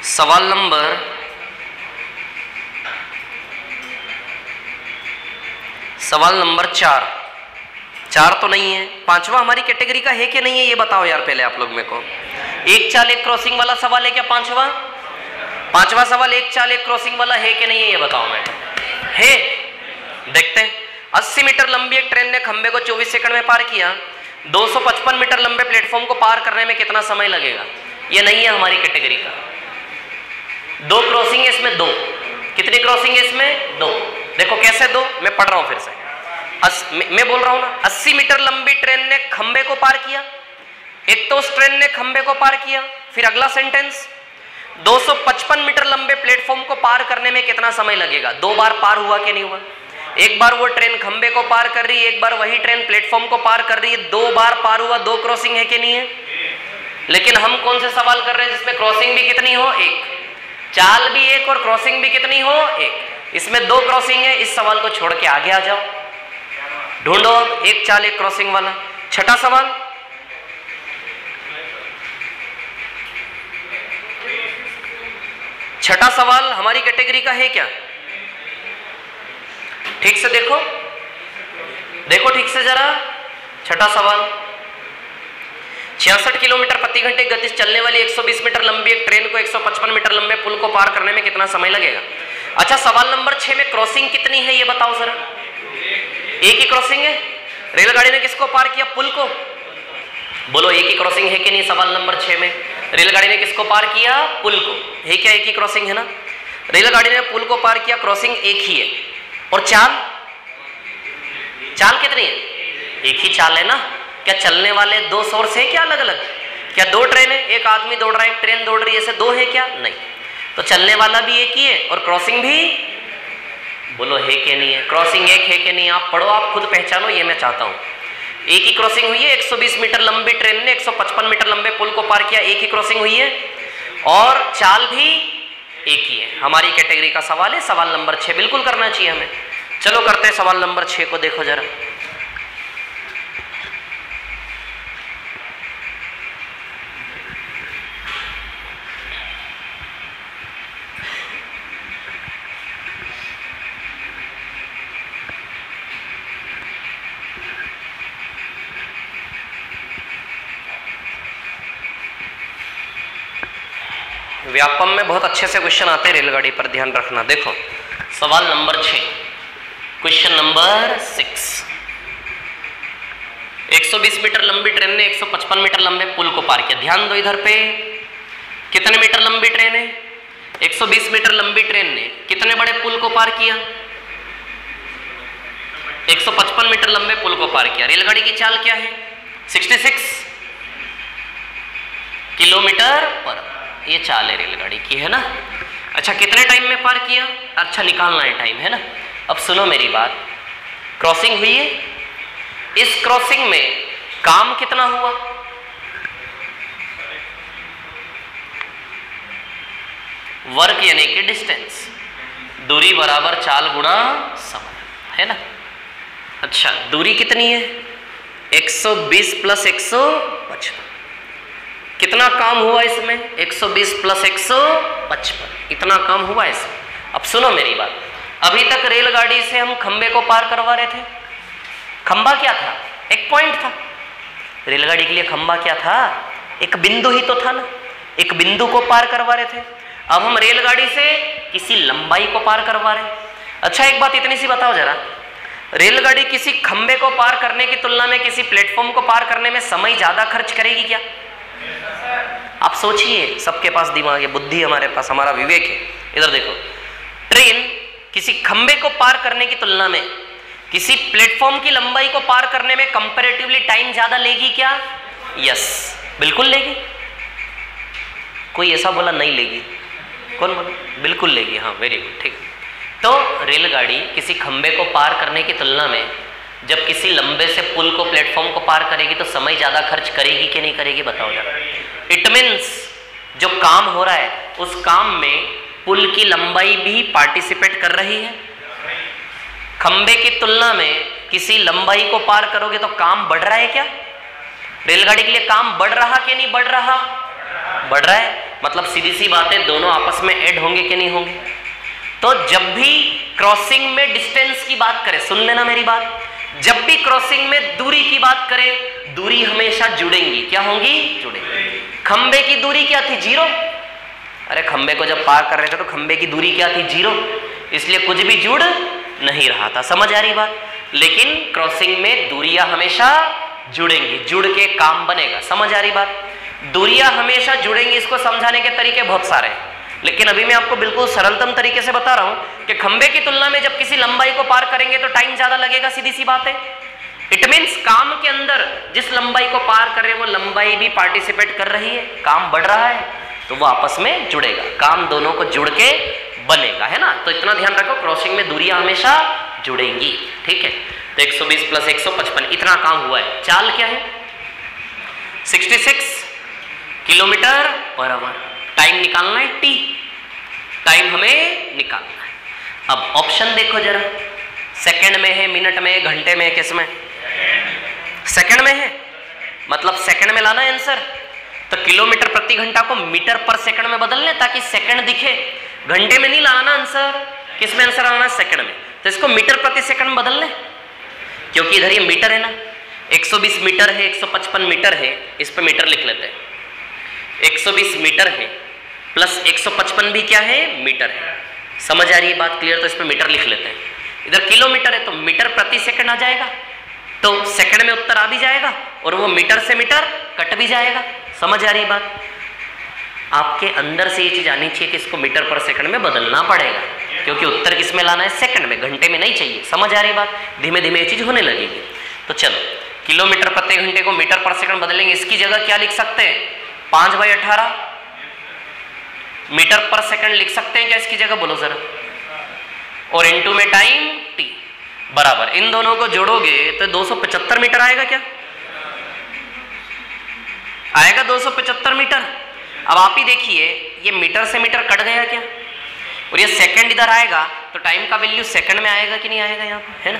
सवाल नंबर 4 तो नहीं है। पांचवा हमारी कैटेगरी का है कि नहीं है ये बताओ यार पहले आप लोग मेरे को। एक चाल एक क्रॉसिंग वाला सवाल है क्या पांचवा सवाल एक चाल एक क्रॉसिंग वाला है कि नहीं है ये बताओ मैं। है, देखते हैं। 80 मीटर लंबी एक ट्रेन ने खंबे को 24 सेकंड में पार किया। 255 मीटर लंबे प्लेटफॉर्म को पार करने में कितना समय लगेगा? ये नहीं है हमारी कैटेगरी का। 2 क्रॉसिंग है इसमें, 2। कितनी क्रॉसिंग है इसमें? 2। देखो कैसे 2, मैं पढ़ रहा हूं फिर से। मैं बोल रहा हूं ना, 80 मीटर लंबी ट्रेन ने खंबे को पार किया। एक तो उस ट्रेन ने खंबे को पार किया, फिर अगला सेंटेंस 255 मीटर लंबे प्लेटफॉर्म को पार करने में कितना समय लगेगा? 2 बार पार हुआ कि नहीं हुआ? एक बार वो ट्रेन खंबे को पार कर रही है, एक बार वही ट्रेन प्लेटफॉर्म को पार कर रही है। 2 बार पार हुआ, 2 क्रॉसिंग है कि नहीं है? लेकिन हम कौन से सवाल कर रहे हैं जिसमें क्रॉसिंग भी कितनी हो? 1। चाल भी 1 और क्रॉसिंग भी कितनी हो? 1। इसमें 2 क्रॉसिंग है। इस सवाल को छोड़ के आगे आ जाओ, ढूंढो अब एक चाल एक क्रॉसिंग वाला। छठा सवाल, छठा सवाल हमारी कैटेगरी का है क्या? ठीक से देखो, देखो ठीक से जरा। छठा सवाल, 66 किलोमीटर प्रति घंटे गति से चलने वाली 120 मीटर लंबी एक ट्रेन को 155 मीटर लंबे पुल को पार करने में कितना समय लगेगा? अच्छा, सवाल नंबर 6 में क्रॉसिंग कितनी है ये बताओ जरा। एक ही क्रॉसिंग है। रेलगाड़ी ने किसको पार किया? पुल को। बोलो एक ही क्रॉसिंग है कि नहीं? सवाल नंबर 6 में रेलगाड़ी ने किसको पार किया? पुल को। है क्या? एक ही क्रॉसिंग है ना। रेलगाड़ी ने पुल को पार किया, क्रॉसिंग एक ही है। और चाल कितनी है? एक ही चाल है ना। क्या चलने वाले दो सोर्स है क्या अलग अलग? क्या दो ट्रेन है? एक आदमी दौड़ रहा है, एक ट्रेन दौड़ रही है, ऐसे दो है क्या? नहीं। तो चलने वाला भी एक ही है और क्रॉसिंग भी, बोलो है कि नहीं है? क्रॉसिंग एक है कि नहीं? आप पढ़ो, आप खुद पहचानो, ये मैं चाहता हूं। एक ही क्रॉसिंग हुई है। 120 मीटर लंबी ट्रेन ने 155 मीटर लंबे पुल को पार किया, एक ही क्रॉसिंग हुई है और चाल भी एक ही है। हमारी कैटेगरी का सवाल है, सवाल नंबर 6 बिल्कुल करना चाहिए हमें। चलो करते हैं सवाल नंबर 6 को, देखो जरा। व्यापम में बहुत अच्छे से क्वेश्चन आते हैं रेलगाड़ी पर, ध्यान रखना। देखो सवाल नंबर 6, क्वेश्चन नंबर 6। 120 मीटर लंबी ट्रेन ने 155 मीटर लंबे पुल को पार किया। ध्यान दो इधर पे, कितने मीटर लंबी ट्रेन है? 120 मीटर लंबी ट्रेन ने कितने बड़े पुल को पार किया? 155 मीटर लंबे पुल को पार किया। रेलगाड़ी की चाल क्या है? 66 किलोमीटर पर। ये चाल है रेलगाड़ी की, है ना। अच्छा कितने टाइम में पार किया? अच्छा निकालना है टाइम, है ना। अब सुनो मेरी बात, क्रॉसिंग हुई है, इस क्रॉसिंग में काम कितना हुआ? वर्क यानी कि डिस्टेंस, दूरी बराबर चाल गुणा समय, है ना। अच्छा दूरी कितनी है? 120 प्लस 155। कितना काम हुआ इसमें? 120 प्लस 155, इतना काम हुआ इसमें। अब सुनो मेरी बात, अभी तक रेलगाड़ी से हम खंबे को पार करवा रहे थे। खंबा क्या था? एक पॉइंट था। रेलगाड़ी के लिए खंबा क्या था? एक बिंदु ही तो था ना। एक बिंदु को पार करवा रहे थे। अब हम रेलगाड़ी से किसी लंबाई को पार करवा रहे हैं। अच्छा एक बात इतनी सी बताओ जरा, रेलगाड़ी किसी खंबे को पार करने की तुलना में किसी प्लेटफॉर्म को पार करने में समय ज्यादा खर्च करेगी क्या? आप सोचिए, सबके पास दिमाग है, बुद्धि हमारे पास, हमारा विवेक है। इधर देखो, ट्रेन किसी खंबे को पार करने की तुलना में किसी प्लेटफॉर्म की लंबाई को पार करने में कंपैरेटिवली टाइम ज्यादा लेगी क्या? यस, बिल्कुल लेगी। कोई ऐसा बोला नहीं लेगी? कौन बोला? बिल्कुल लेगी। हाँ वेरी गुड, ठीक। तो रेलगाड़ी किसी खंबे को पार करने की तुलना में जब किसी लंबे से पुल को, प्लेटफॉर्म को पार करेगी तो समय ज्यादा खर्च करेगी कि नहीं करेगी? बताओ जरा। इट मीन्स जो काम हो रहा है उस काम में पुल की लंबाई भी पार्टिसिपेट कर रही है। खंबे की तुलना में किसी लंबाई को पार करोगे तो काम बढ़ रहा है क्या? रेलगाड़ी के लिए काम बढ़ रहा कि नहीं बढ़ रहा? बढ़ रहा है। मतलब सीधी सी बात है, दोनों आपस में ऐड होंगे कि नहीं होंगे? तो जब भी क्रॉसिंग में डिस्टेंस की बात करें, सुन लेना मेरी बात, जब भी क्रॉसिंग में दूरी की बात करें, दूरी हमेशा जुड़ेंगी। क्या होंगी? जुड़ेंगी। खंबे की दूरी क्या थी? 0। अरे खंबे को जब पार कर रहे थे तो खंबे की दूरी क्या थी? 0। इसलिए कुछ भी जुड़ नहीं रहा था। समझ आ रही बात? लेकिन क्रॉसिंग में दूरियां हमेशा जुड़ेंगी, जुड़ के काम बनेगा। समझ आ रही बात? दूरियां हमेशा जुड़ेंगी, इसको समझाने के तरीके बहुत सारे हैं, लेकिन अभी मैं आपको बिल्कुल सरलतम तरीके से बता रहा हूं कि खंबे की तुलना में जब किसी लंबाई को पार करेंगे तो टाइम ज्यादा लगेगा। सीधी सी बात है। इट मीन्स काम के अंदर जिस लंबाई को पार कर रहे हैं वो लंबाई भी पार्टिसिपेट कर रही है। काम बढ़ रहा है तो वो आपस में जुड़ेगा, काम दोनों को जुड़ के बनेगा, है ना। तो इतना ध्यान रखो, क्रॉसिंग में दूरियां हमेशा जुड़ेंगी, ठीक है। तो 120 प्लस 155 इतना काम हुआ है। चाल क्या है? 66 किलोमीटर पर आवर। टाइम निकालना है टी, टाइम हमें निकालना है। अब ऑप्शन देखो जरा, सेकंड में है, मिनट में है, घंटे में है, किस में? सेकंड में है, मतलब सेकंड में लाना है आंसर। तो किलोमीटर प्रति घंटा को मीटर पर सेकंड में बदल लें ताकि सेकंड दिखे। घंटे में नहीं लाना आंसर, किस में आंसर आना है? सेकंड में। तो इसको मीटर प्रति सेकंड में बदल लें, क्योंकि इधर ये मीटर है ना। 120 मीटर है, 155 मीटर है, इस पर मीटर लिख लेते हैं। 120 मीटर है प्लस 155 भी क्या है? मीटर है। समझ आ रही है बात? क्लियर? तो इस पर मीटर लिख लेते हैं। इधर किलोमीटर है तो मीटर प्रति सेकंड सेकंड आ जाएगा, तो सेकंड में उत्तर आ भी जाएगा और वो मीटर से मीटर कट भी जाएगा। समझ आ रही बात? आपके अंदर से ये चीज आनी चाहिए कि इसको मीटर पर सेकंड में बदलना पड़ेगा, क्योंकि उत्तर किस में लाना है? सेकंड में, घंटे में नहीं चाहिए। समझ आ रही बात? धीमे धीमे ये चीज होने लगेगी। तो चलो, किलोमीटर प्रति घंटे को मीटर पर सेकंड बदलेंगे। इसकी जगह क्या लिख सकते हैं? 5/18 मीटर पर सेकंड लिख सकते हैं क्या इसकी जगह? बोलो जरा। और इनटू में टाइम टी बराबर, इन दोनों को जोड़ोगे तो 275 मीटर आएगा। क्या आएगा? 275 मीटर। अब आप ही देखिए, ये मीटर से मीटर कट गया क्या, और ये सेकंड इधर आएगा तो टाइम का वैल्यू सेकंड में आएगा कि नहीं आएगा? यहाँ पे है ना।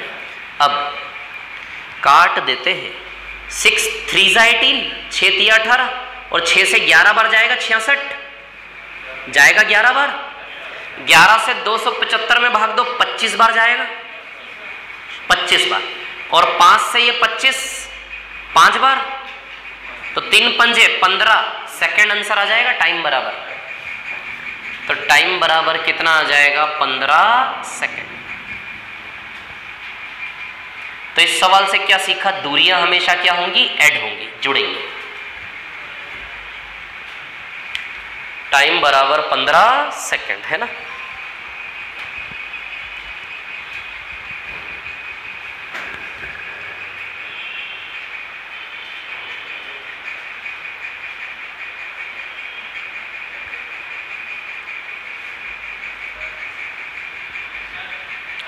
अब काट देते हैं। 6 3 18, 6 3 18 और 6 से 11 बार जाएगा 66, जाएगा 11 बार। 11 से 275 में भाग दो, 25 बार जाएगा, 25 बार। और 5 से ये 25 5 बार, तो 3 पंजे 15 सेकंड आंसर आ जाएगा। टाइम बराबर, तो टाइम बराबर कितना आ जाएगा? 15 सेकंड। तो इस सवाल से क्या सीखा? दूरियां हमेशा क्या होंगी? ऐड होंगी, जुड़ेंगी। टाइम बराबर 15 सेकंड, है ना।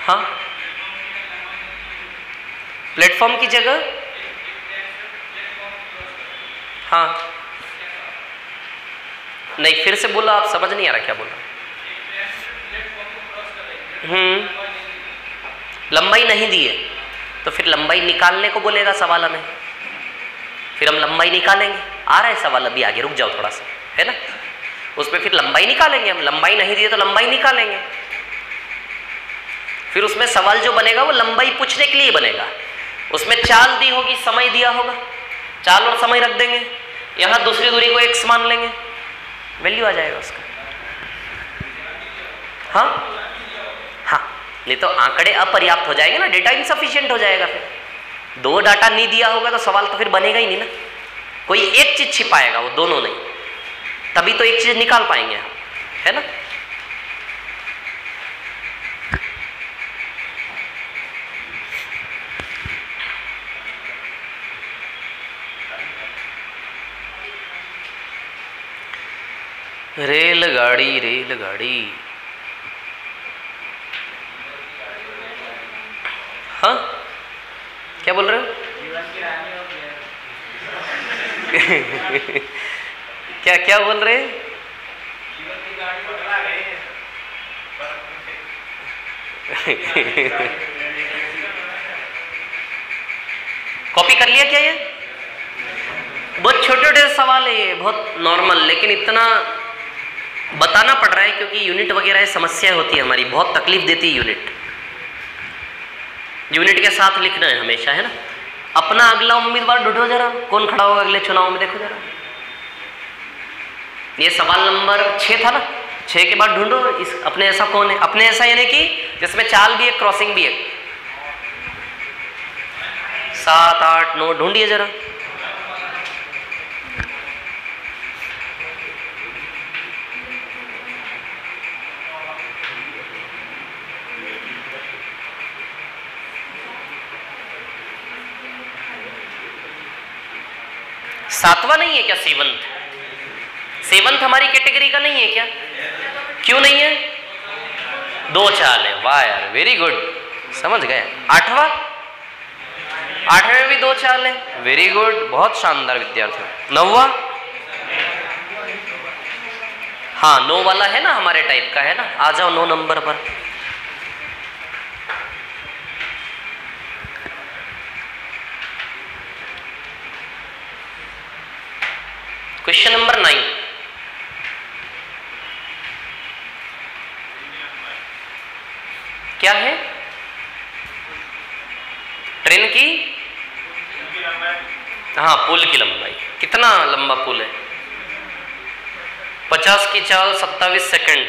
हाँ, प्लेटफॉर्म की जगह, हाँ नहीं, फिर से बोला, आप समझ नहीं आ रहा क्या बोला? लंबाई नहीं दी है तो फिर लंबाई निकालने को बोलेगा सवाल हमें, फिर हम लंबाई निकालेंगे। आ रहा है सवाल अभी आगे, रुक जाओ थोड़ा सा, है ना। उसमें फिर लंबाई निकालेंगे हम, लंबाई नहीं दी है तो लंबाई निकालेंगे। फिर उसमें सवाल जो बनेगा वो लंबाई पूछने के लिए बनेगा। उसमें चाल दी होगी, समय दिया होगा, चाल और समय रख देंगे। यहाँ दूसरी दूरी को x मान लेंगे, वैल्यू आ जाएगा उसका। हाँ हाँ, नहीं तो आंकड़े अपर्याप्त हो जाएंगे ना, डेटा इनसफिशिएंट हो जाएगा। फिर 2 डाटा नहीं दिया होगा तो सवाल तो फिर बनेगा ही नहीं ना। कोई एक चीज छिपाएगा, वो दोनों नहीं, तभी तो एक चीज निकाल पाएंगे हम, है ना। रेलगाड़ी रेलगाड़ी, हाँ क्या बोल रहे हो? क्या क्या बोल रहे हैं? कॉपी कर लिया क्या? ये बहुत छोटे छोटे सवाल है, ये बहुत नॉर्मल, लेकिन इतना बताना पड़ रहा है क्योंकि यूनिट वगैरह समस्या होती है हमारी, बहुत तकलीफ देती है यूनिट। यूनिट के साथ लिखना है हमेशा, है ना। अपना अगला उम्मीदवार ढूंढो जरा, कौन खड़ा होगा अगले चुनाव में, देखो जरा। ये सवाल नंबर 6 था ना, 6 के बाद ढूंढो इस अपने ऐसा कौन है। अपने ऐसा यानी कि जिसमें चाल भी है, क्रॉसिंग भी है। 7 8 9 ढूंढिए जरा। सातवां नहीं है क्या? सेवंथ, सेवंथ हमारी कैटेगरी का नहीं है क्या? क्यों नहीं है? 2 चाल है। वाह यार, वेरी गुड, समझ गए। 8वां, 8वें में भी 2 चाल है, वेरी गुड, बहुत शानदार विद्यार्थी। 9वां, हाँ 9 वाला है ना, हमारे टाइप का है ना। आ जाओ 9 नंबर पर। क्वेश्चन नंबर 9, क्या है? ट्रेन की, हाँ पुल की लंबाई। कितना लंबा पुल है? 50 की चाल 27 सेकंड,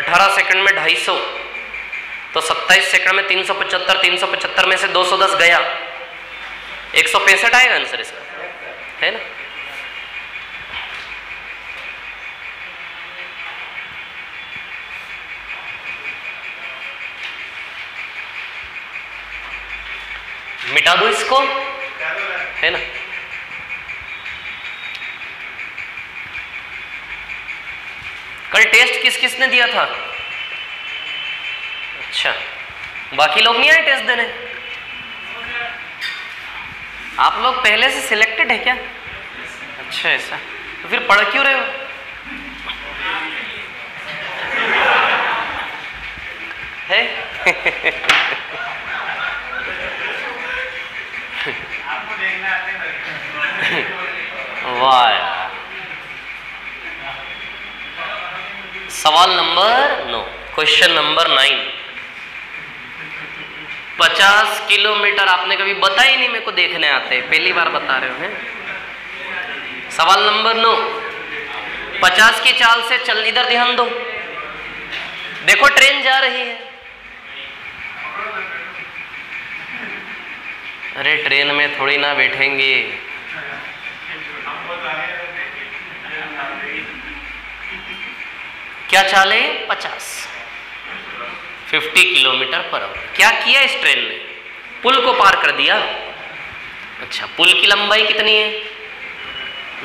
18 सेकंड में 250, तो 27 सेकंड में 375, 375 में से 210 गया, 165 आएगा आंसर इसका, है ना। मिटा दो इसको, है ना। कल टेस्ट किस किसने दिया था? अच्छा, बाकी लोग नहीं आए टेस्ट देने? आप लोग पहले से सिलेक्टेड है क्या? अच्छा ऐसा, तो फिर पढ़ क्यों रहे हो? है वाह। सवाल नंबर 9, क्वेश्चन नंबर 9। 50 किलोमीटर आपने कभी बताया ही नहीं, मेरे को देखने आते, पहली बार बता रहे हो हैं। सवाल नंबर 9, 50 की चाल से चल, इधर ध्यान दो, देखो ट्रेन जा रही है। अरे ट्रेन में थोड़ी ना बैठेंगे, क्या चाले? 50 किलोमीटर पर आवर। क्या किया इस ट्रेन ने? पुल को पार कर दिया। अच्छा, पुल की लंबाई कितनी है?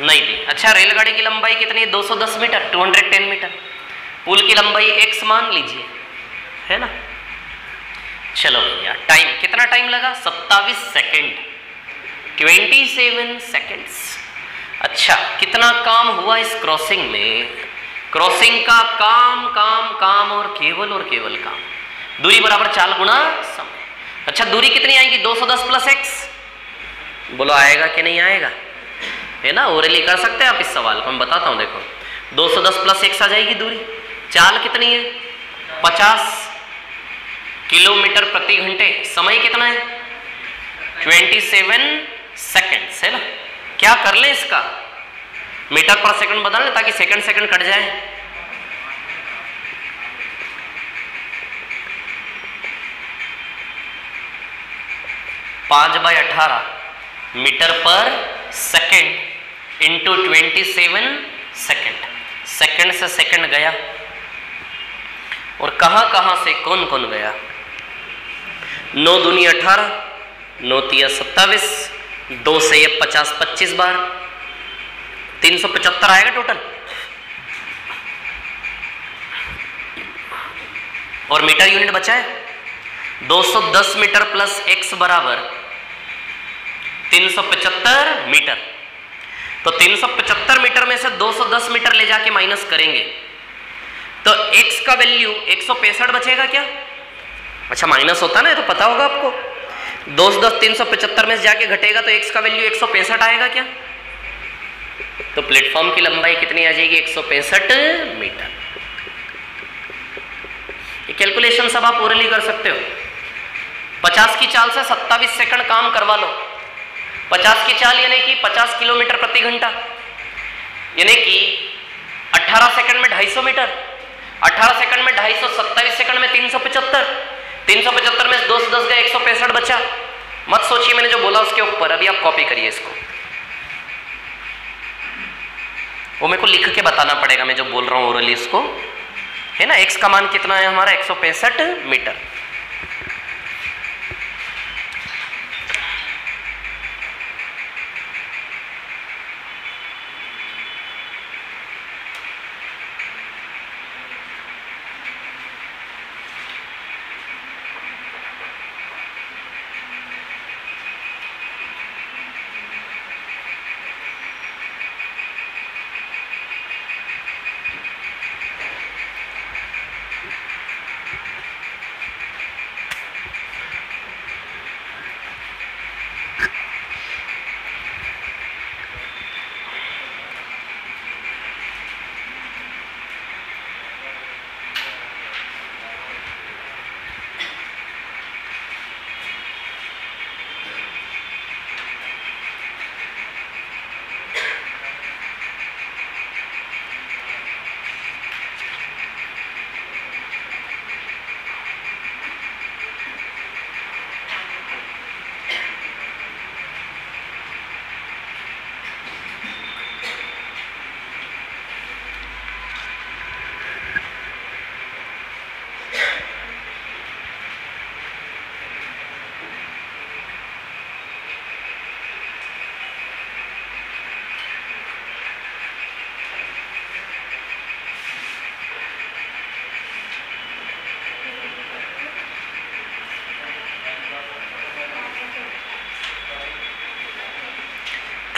नहीं दी। अच्छा, रेलगाड़ी की लंबाई कितनी है? 210 मीटर, 210 मीटर। पुल की लंबाई x मान लीजिए, है ना। चलो भैया, टाइम कितना टाइम लगा? 27 सेकेंड, 27 सेकेंड्स। अच्छा, कितना काम हुआ इस क्रॉसिंग में? क्रॉसिंग का काम काम काम और केवल काम। दूरी बराबर चाल गुणा समय। अच्छा, दूरी कितनी आएगी? 210 प्लस x। बोलो आएगा कि नहीं आएगा? है ना, ओरली कर सकते हैं आप इस सवाल को, मैं बताता हूं। देखो 210 प्लस x आ जाएगी दूरी। चाल कितनी है? 50 किलोमीटर प्रति घंटे। समय कितना है? 27 सेकेंड्स, है ना। क्या कर ले इसका? मीटर पर सेकंड बदल ले ताकि सेकंड सेकंड कट जाए। पांच bye 18 metre per second into 27 second. Second से सेकंड गया, और कहां कहां से कौन कौन गया? 9 दूनी 18, 9 तिया 27, 2 से ये 50 25 बार, 375 आएगा टोटल। और मीटर यूनिट बचा है 210 मीटर प्लस x बराबर 375 मीटर। तो 375 मीटर में से 210 मीटर ले जाके माइनस करेंगे तो x का वैल्यू 165 बचेगा क्या? अच्छा, माइनस होता ना, तो पता होगा आपको। 210 375 में से जाके घटेगा तो x का वैल्यू 165 आएगा क्या? तो प्लेटफॉर्म की लंबाई कितनी आ जाएगी? 165 मीटर। ये कैलकुलेशन सब आप ओरली कर सकते हो। 50 की चाल से 27 सेकंड काम करवा लो। 50 की चाल यानी कि 50 किलोमीटर प्रति घंटा, यानी कि 18 सेकंड में 250 मीटर। 18 सेकंड में 250, 27 सेकंड में 375। 375 में 2 से 10 गए, 165 बचा। मत सोचिए मैंने जो बोला उसके ऊपर, अभी आप कॉपी करिए इसको। वो मेरे को लिख के बताना पड़ेगा, मैं जो बोल रहा हूँ ओरली इसको, है ना। x का मान कितना है हमारा? 165 मीटर।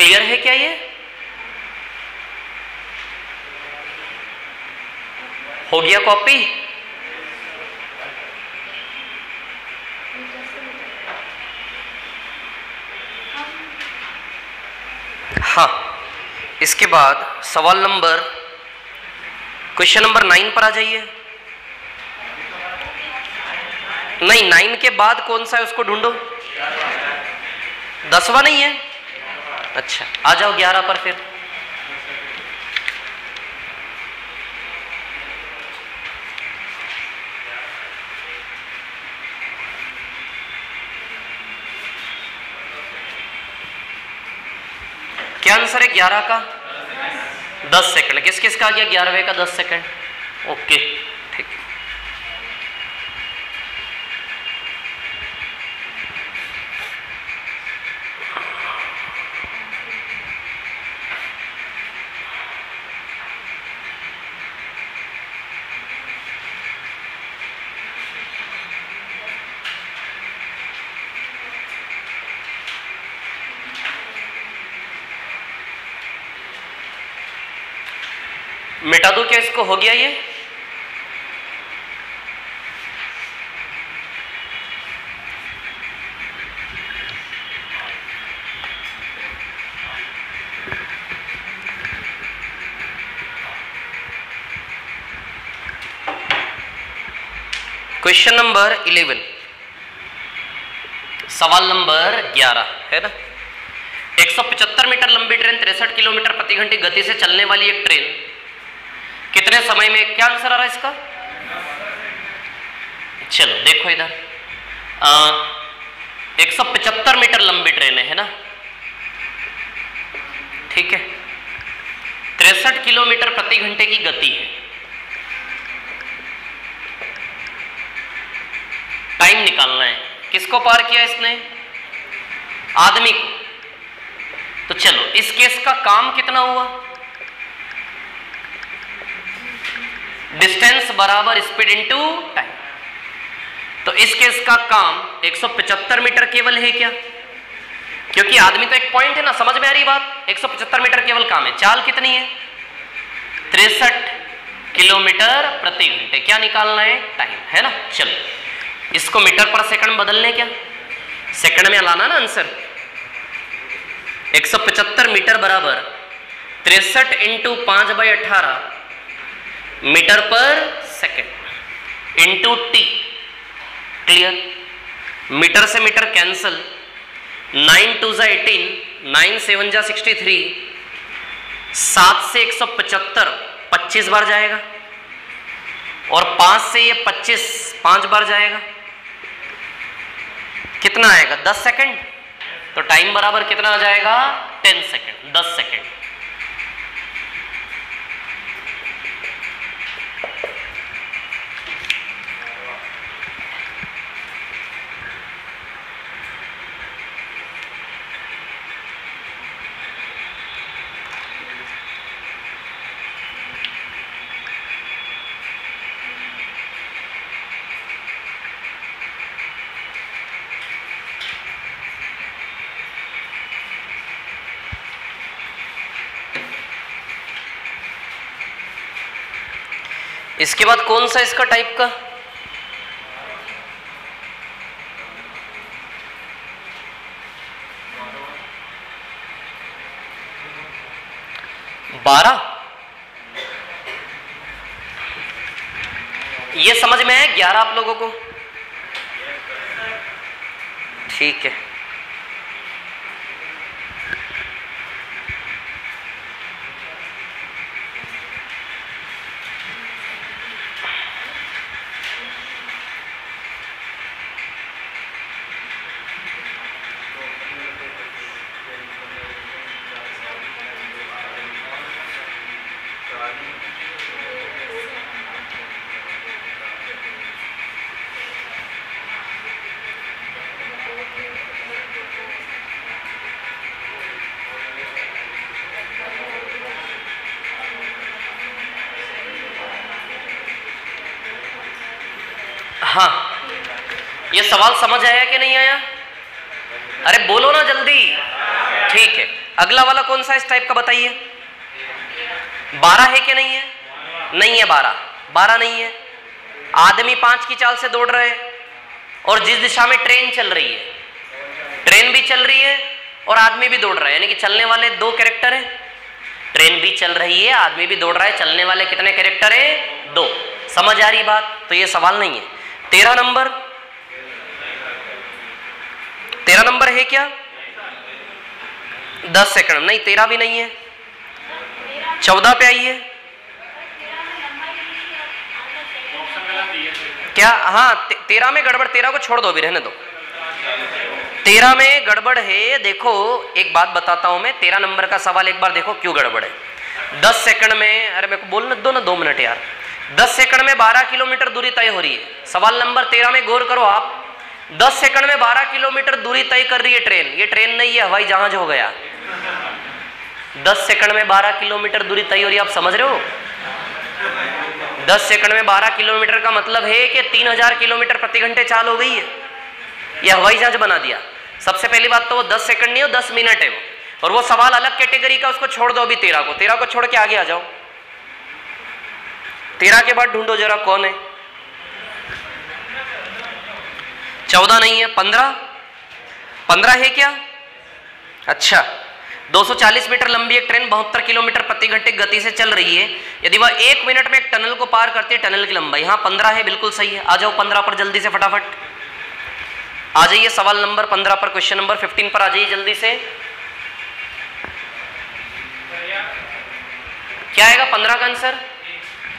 क्लियर है क्या ये? हो गया कॉपी? हाँ, इसके बाद सवाल नंबर क्वेश्चन नंबर 9 पर आ जाइए। नहीं, 9 के बाद कौन सा है उसको ढूंढो। 10वां नहीं है? अच्छा, आ जाओ 11 पर फिर। क्या आंसर है 11 का? 10 सेकंड। किस किस का आ गया 11वें का 10 सेकंड? ओके, ठीक। मिटा दो क्या इसको? हो गया ये? क्वेश्चन नंबर 11, सवाल नंबर 11 है ना। 175 मीटर लंबी ट्रेन 63 किलोमीटर प्रति घंटे गति से चलने वाली एक ट्रेन कितने समय में, क्या आंसर आ रहा है इसका? चलो देखो इधर, 175 मीटर लंबी ट्रेन है ना, ठीक है, 63 किलोमीटर प्रति घंटे की गति है। टाइम निकालना है। किसको पार किया इसने? आदमी को। तो चलो इस केस का काम कितना हुआ? डिस्टेंस बराबर स्पीड इनटू टाइम। तो इस केस का काम 175 मीटर केवल है क्या? क्योंकि आदमी तो एक पॉइंट है ना, समझ में आ रही बात? 175 मीटर केवल काम है। चाल कितनी है? 63 किलोमीटर प्रति घंटे। क्या निकालना है? टाइम, है ना। चलो इसको मीटर पर सेकंड बदलने, क्या सेकंड में लाना ना आंसर। 175 मीटर बराबर 63 into 5/18 metre per second into T. Clear? Metre से मीटर कैंसल, 9 2 जा 18, 9 7 जा 63, 7 से 175 25 बार जाएगा, और 5 से ये 25 5 बार जाएगा। कितना आएगा? 10 सेकंड। तो टाइम बराबर कितना आ जाएगा? 10 सेकंड, 10 सेकंड। इसके बाद कौन सा इसका टाइप का? बारह। ये समझ में है 11 आप लोगों को? ठीक है। हाँ, ये सवाल समझ आया कि नहीं आया? अरे बोलो ना जल्दी। ठीक है। अगला वाला कौन सा इस टाइप का बताइए? 12 है कि नहीं है? नहीं है 12 नहीं है। आदमी 5 की चाल से दौड़ रहे हैं और जिस दिशा में ट्रेन चल रही है, ट्रेन भी चल रही है और आदमी भी दौड़ रहा है, यानी कि चलने वाले 2 कैरेक्टर हैं। ट्रेन भी चल रही है, आदमी भी दौड़ रहा है, चलने वाले कितने कैरेक्टर हैं? 2। समझ आ रही बात? तो ये सवाल नहीं है। 13 नंबर है क्या? 10 सेकंड नहीं, 13 भी नहीं है। 14 पे आइए। क्या? हाँ 13 में गड़बड़, 13 को छोड़ दो, अभी रहने दो। 13 में गड़बड़ है। देखो एक बात बताता हूं मैं, 13 नंबर का सवाल एक बार देखो क्यों गड़बड़ है। 10 सेकंड में, अरे मेरे को बोलने दो ना 2 मिनट यार। 10 सेकंड में 12 किलोमीटर दूरी तय हो रही है। सवाल नंबर 13 में गौर करो आप। 10 सेकंड में 12 किलोमीटर दूरी तय कर रही है ट्रेन। ये ट्रेन नहीं है, हवाई जहाज हो गया। 10 सेकंड में 12 किलोमीटर दूरी तय हो रही है, आप समझ रहे हो? 10 सेकंड में 12 किलोमीटर का मतलब है कि 3000 किलोमीटर प्रति घंटे चाल हो गई है। यह हवाई जहाज बना दिया। सबसे पहली बात तो वो 10 सेकंड नहीं हो, 10 मिनट है वो। और वो सवाल अलग कैटेगरी का, उसको छोड़ दो अभी। 13 को छोड़ के आगे आ जाओ। 13 के बाद ढूंढो जरा कौन है। 14 नहीं है। 15 है क्या? अच्छा, 240 मीटर लंबी एक ट्रेन 72 किलोमीटर प्रति घंटे गति से चल रही है। यदि वह 1 मिनट में एक टनल को पार करती है, टनल की लंबाई, हाँ 15 है, बिल्कुल सही है। आ जाओ 15 पर जल्दी से, फटाफट आ जाइए। सवाल नंबर 15 पर, क्वेश्चन नंबर 15 पर आ जाइए जल्दी से। क्या आएगा 15 का आंसर?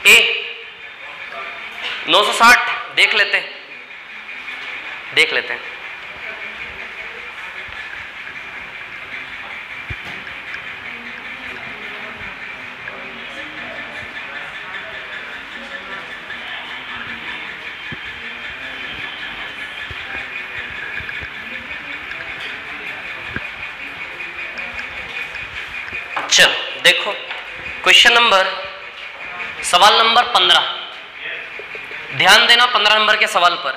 ए 960। देख लेते हैं। चलो देखो क्वेश्चन नंबर, सवाल नंबर 15। ध्यान देना 15 नंबर के सवाल पर।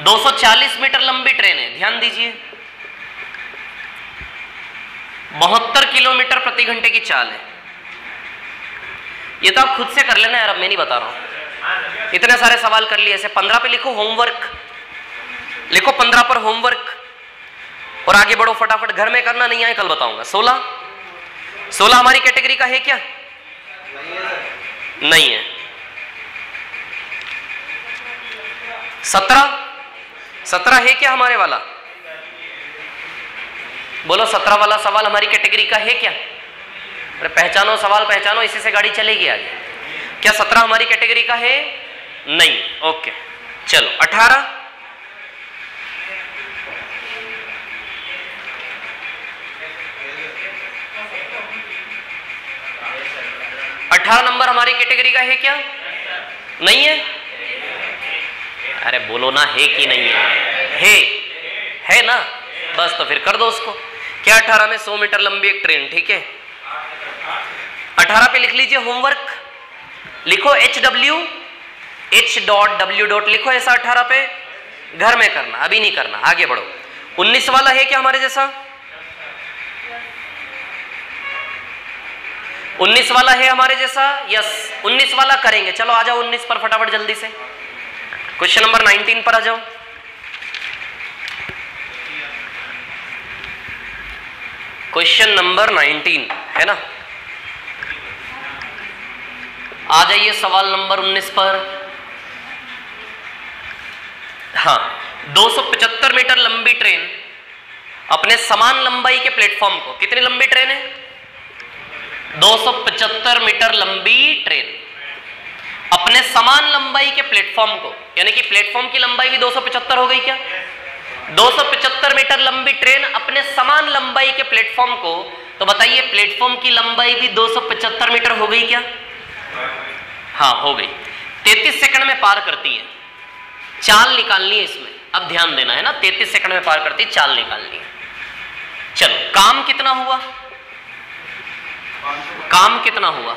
240 मीटर लंबी ट्रेन है, ध्यान दीजिए। 72 किलोमीटर प्रति घंटे की चाल है। ये तो आप खुद से कर लेना यार, अब मैं नहीं बता रहा हूं। इतने सारे सवाल कर लिए ऐसे। 15 पे लिखो होमवर्क, लिखो 15 पर होमवर्क और आगे बढ़ो फटाफट। घर में करना, नहीं आए कल बताऊंगा। 16 हमारी कैटेगरी का है क्या? नहीं है। 17 है क्या हमारे वाला? बोलो 17 वाला सवाल हमारी कैटेगरी का है क्या? अरे पहचानो सवाल, पहचानो, इसी से गाड़ी चलेगी आगे। क्या 17 हमारी कैटेगरी का है? नहीं। ओके चलो 18 नंबर हमारी कैटेगरी का है क्या? नहीं है। अरे बोलो ना, है कि नहीं है? है ना, बस तो फिर कर दो उसको। क्या 18 में 100 मीटर लंबी एक ट्रेन, ठीक है। 18 पे लिख लीजिए होमवर्क, लिखो HW H.W. लिखो ऐसा 18 पे। घर में करना, अभी नहीं करना, आगे बढ़ो। 19 वाला है क्या हमारे जैसा? 19 वाला है हमारे जैसा? यस 19 वाला करेंगे। चलो आ जाओ 19 पर फटाफट जल्दी से। क्वेश्चन नंबर 19 पर आ जाओ। क्वेश्चन नंबर 19 है ना, आ जाइए सवाल नंबर 19 पर। हाँ 275 मीटर लंबी ट्रेन अपने समान लंबाई के प्लेटफॉर्म को, कितनी लंबी ट्रेन है? 275 मीटर लंबी ट्रेन अपने समान लंबाई के प्लेटफॉर्म को, यानी कि प्लेटफॉर्म की लंबाई भी 275 हो गई क्या? 275 मीटर लंबी ट्रेन अपने समान लंबाई के प्लेटफॉर्म को, तो बताइए प्लेटफॉर्म की लंबाई भी 275 मीटर हो गई क्या? हाँ हो गई। 33 सेकंड में पार करती है। चाल निकालनी है इसमें, अब ध्यान देना है ना। 33 सेकंड में पार करती है, चाल निकालनी है। चलो काम कितना हुआ? काम कितना हुआ?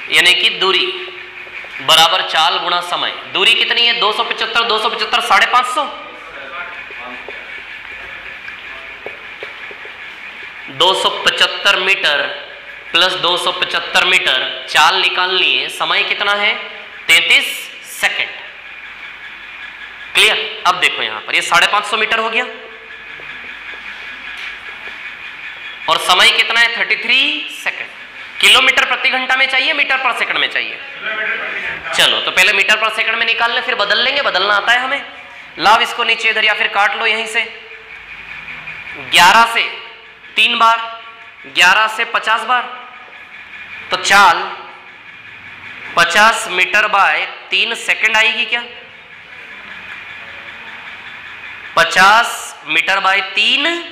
यानी कि दूरी बराबर चाल गुणा समय। दूरी कितनी है? 275 550 275 मीटर प्लस 275 मीटर, चाल निकाल लिए, समय कितना है 33 सेकंड। क्लियर? अब देखो यहां पर ये 550 मीटर हो गया और समय कितना है 33 सेकंड। किलोमीटर प्रति घंटा में चाहिए, मीटर पर सेकंड में चाहिए? चलो तो पहले मीटर पर सेकंड में निकाल ले, फिर बदल लेंगे, बदलना आता है हमें। लाव इसको नीचे इधर या फिर काट लो यहीं से। 11 से 3 बार, 11 से 50 बार, तो चाल 50 मीटर बाय 3 सेकंड आएगी क्या? 50 मीटर बाय 3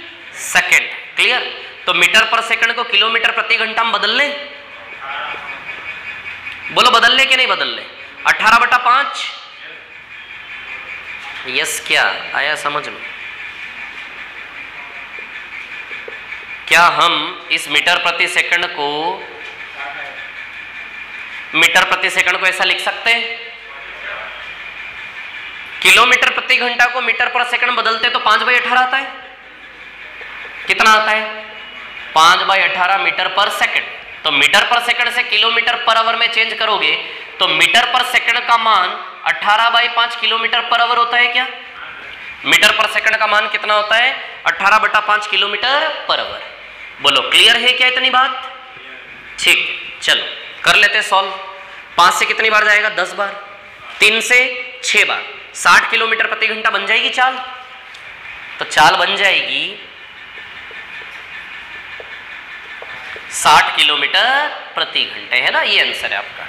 सेकंड। क्लियर? तो मीटर पर सेकंड को किलोमीटर प्रति घंटा में बदल ले। बोलो बदल ले कि नहीं बदल ले? 18/5। यस, क्या आया समझ में? क्या हम इस मीटर प्रति सेकंड को ऐसा लिख सकते हैं? किलोमीटर प्रति घंटा को मीटर पर सेकंड बदलते तो 5/18 आता है। कितना आता है? 5/18 मीटर पर सेकंड। तो मीटर पर सेकंड से किलोमीटर पर आवर में चेंज करोगे तो मीटर पर सेकंड का मान 18/5 किलोमीटर पर आवर होता है क्या? मीटर पर सेकंड का मान कितना होता है? 18/5 किलोमीटर पर आवर। बोलो क्लियर है क्या इतनी बात? ठीक, चलो कर लेते सॉल्व। 5 से कितनी बार जाएगा? 10 बार। 3 से 6 बार, 60 किलोमीटर प्रति घंटा बन जाएगी चाल। तो चाल बन जाएगी 60 किलोमीटर प्रति घंटे, है ना? ये आंसर है आपका।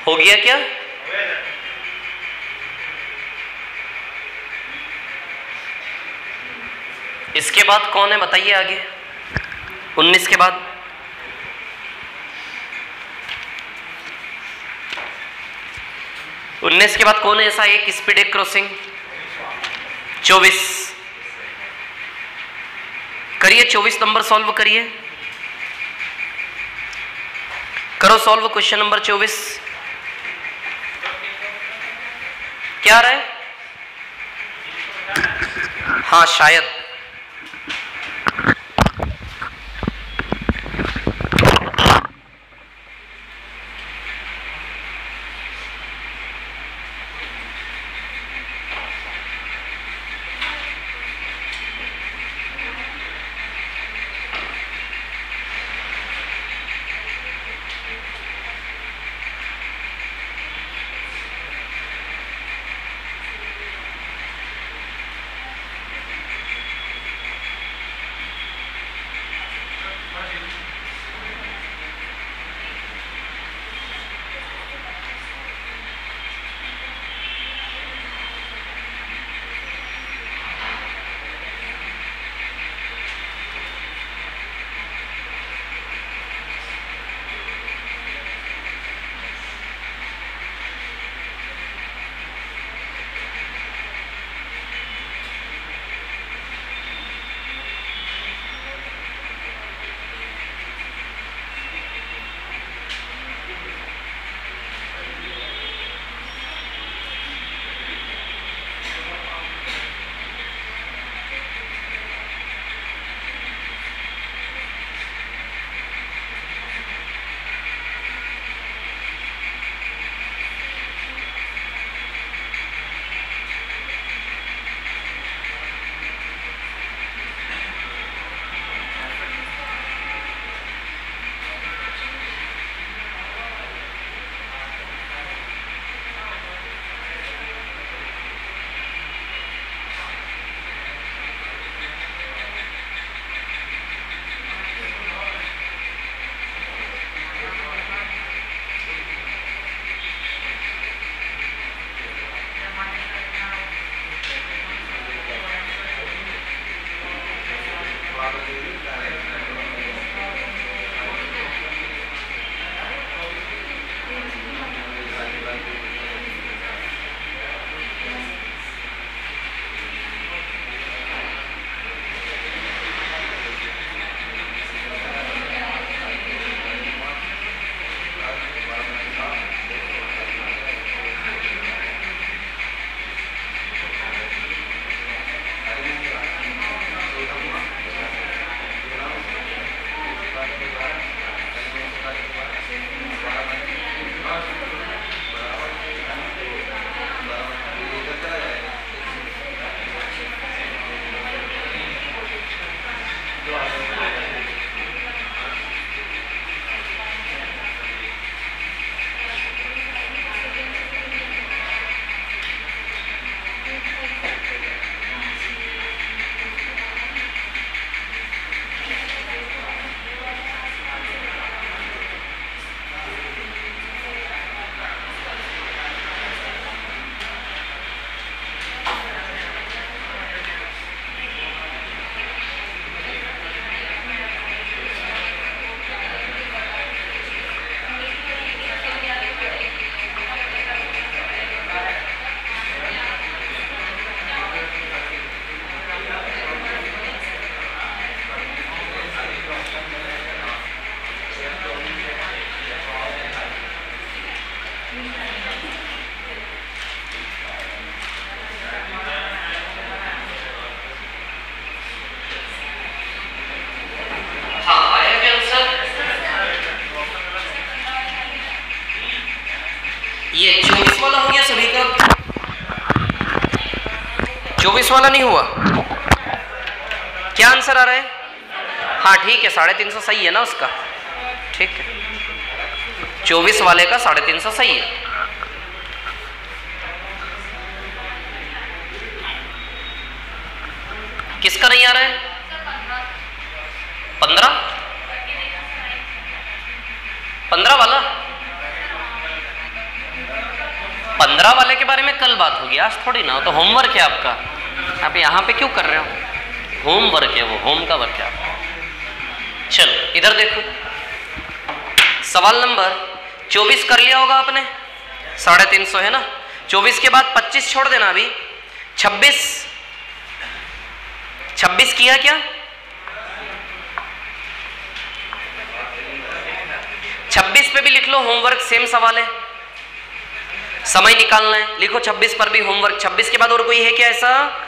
हो गया क्या? इसके बाद कौन है बताइए आगे? 19 के बाद 19 के बाद कौन है ऐसा एक स्पीड एक क्रॉसिंग? 24 करिए, 24 नंबर सॉल्व करिए। करो सॉल्व क्वेश्चन नंबर 24। क्या रहे? हाँ शायद। 24 वाला नहीं हुआ? क्या आंसर आ रहा है? हाँ ठीक है, 350 सही है ना उसका, ठीक है, 24 वाले का 350 सही है। किसका नहीं आ रहा है? 15 वाला? 15 वाले के बारे में कल बात होगी, आज थोड़ी ना। तो होमवर्क है आपका, आप यहाँ पे क्यों कर रहे हो? होमवर्क है वो, होम का वर्क है आपका। चलो इधर देखो, सवाल नंबर 24 कर लिया होगा आपने, 350 है ना। 24 के बाद 25 छोड़ देना, अभी 26 किया क्या? 26 पे भी लिख लो, होमवर्क सेम सवाल है, समय निकालना है, लिखो 26 पर भी होमवर्क। 26 के बाद और कोई है क्या ऐसा?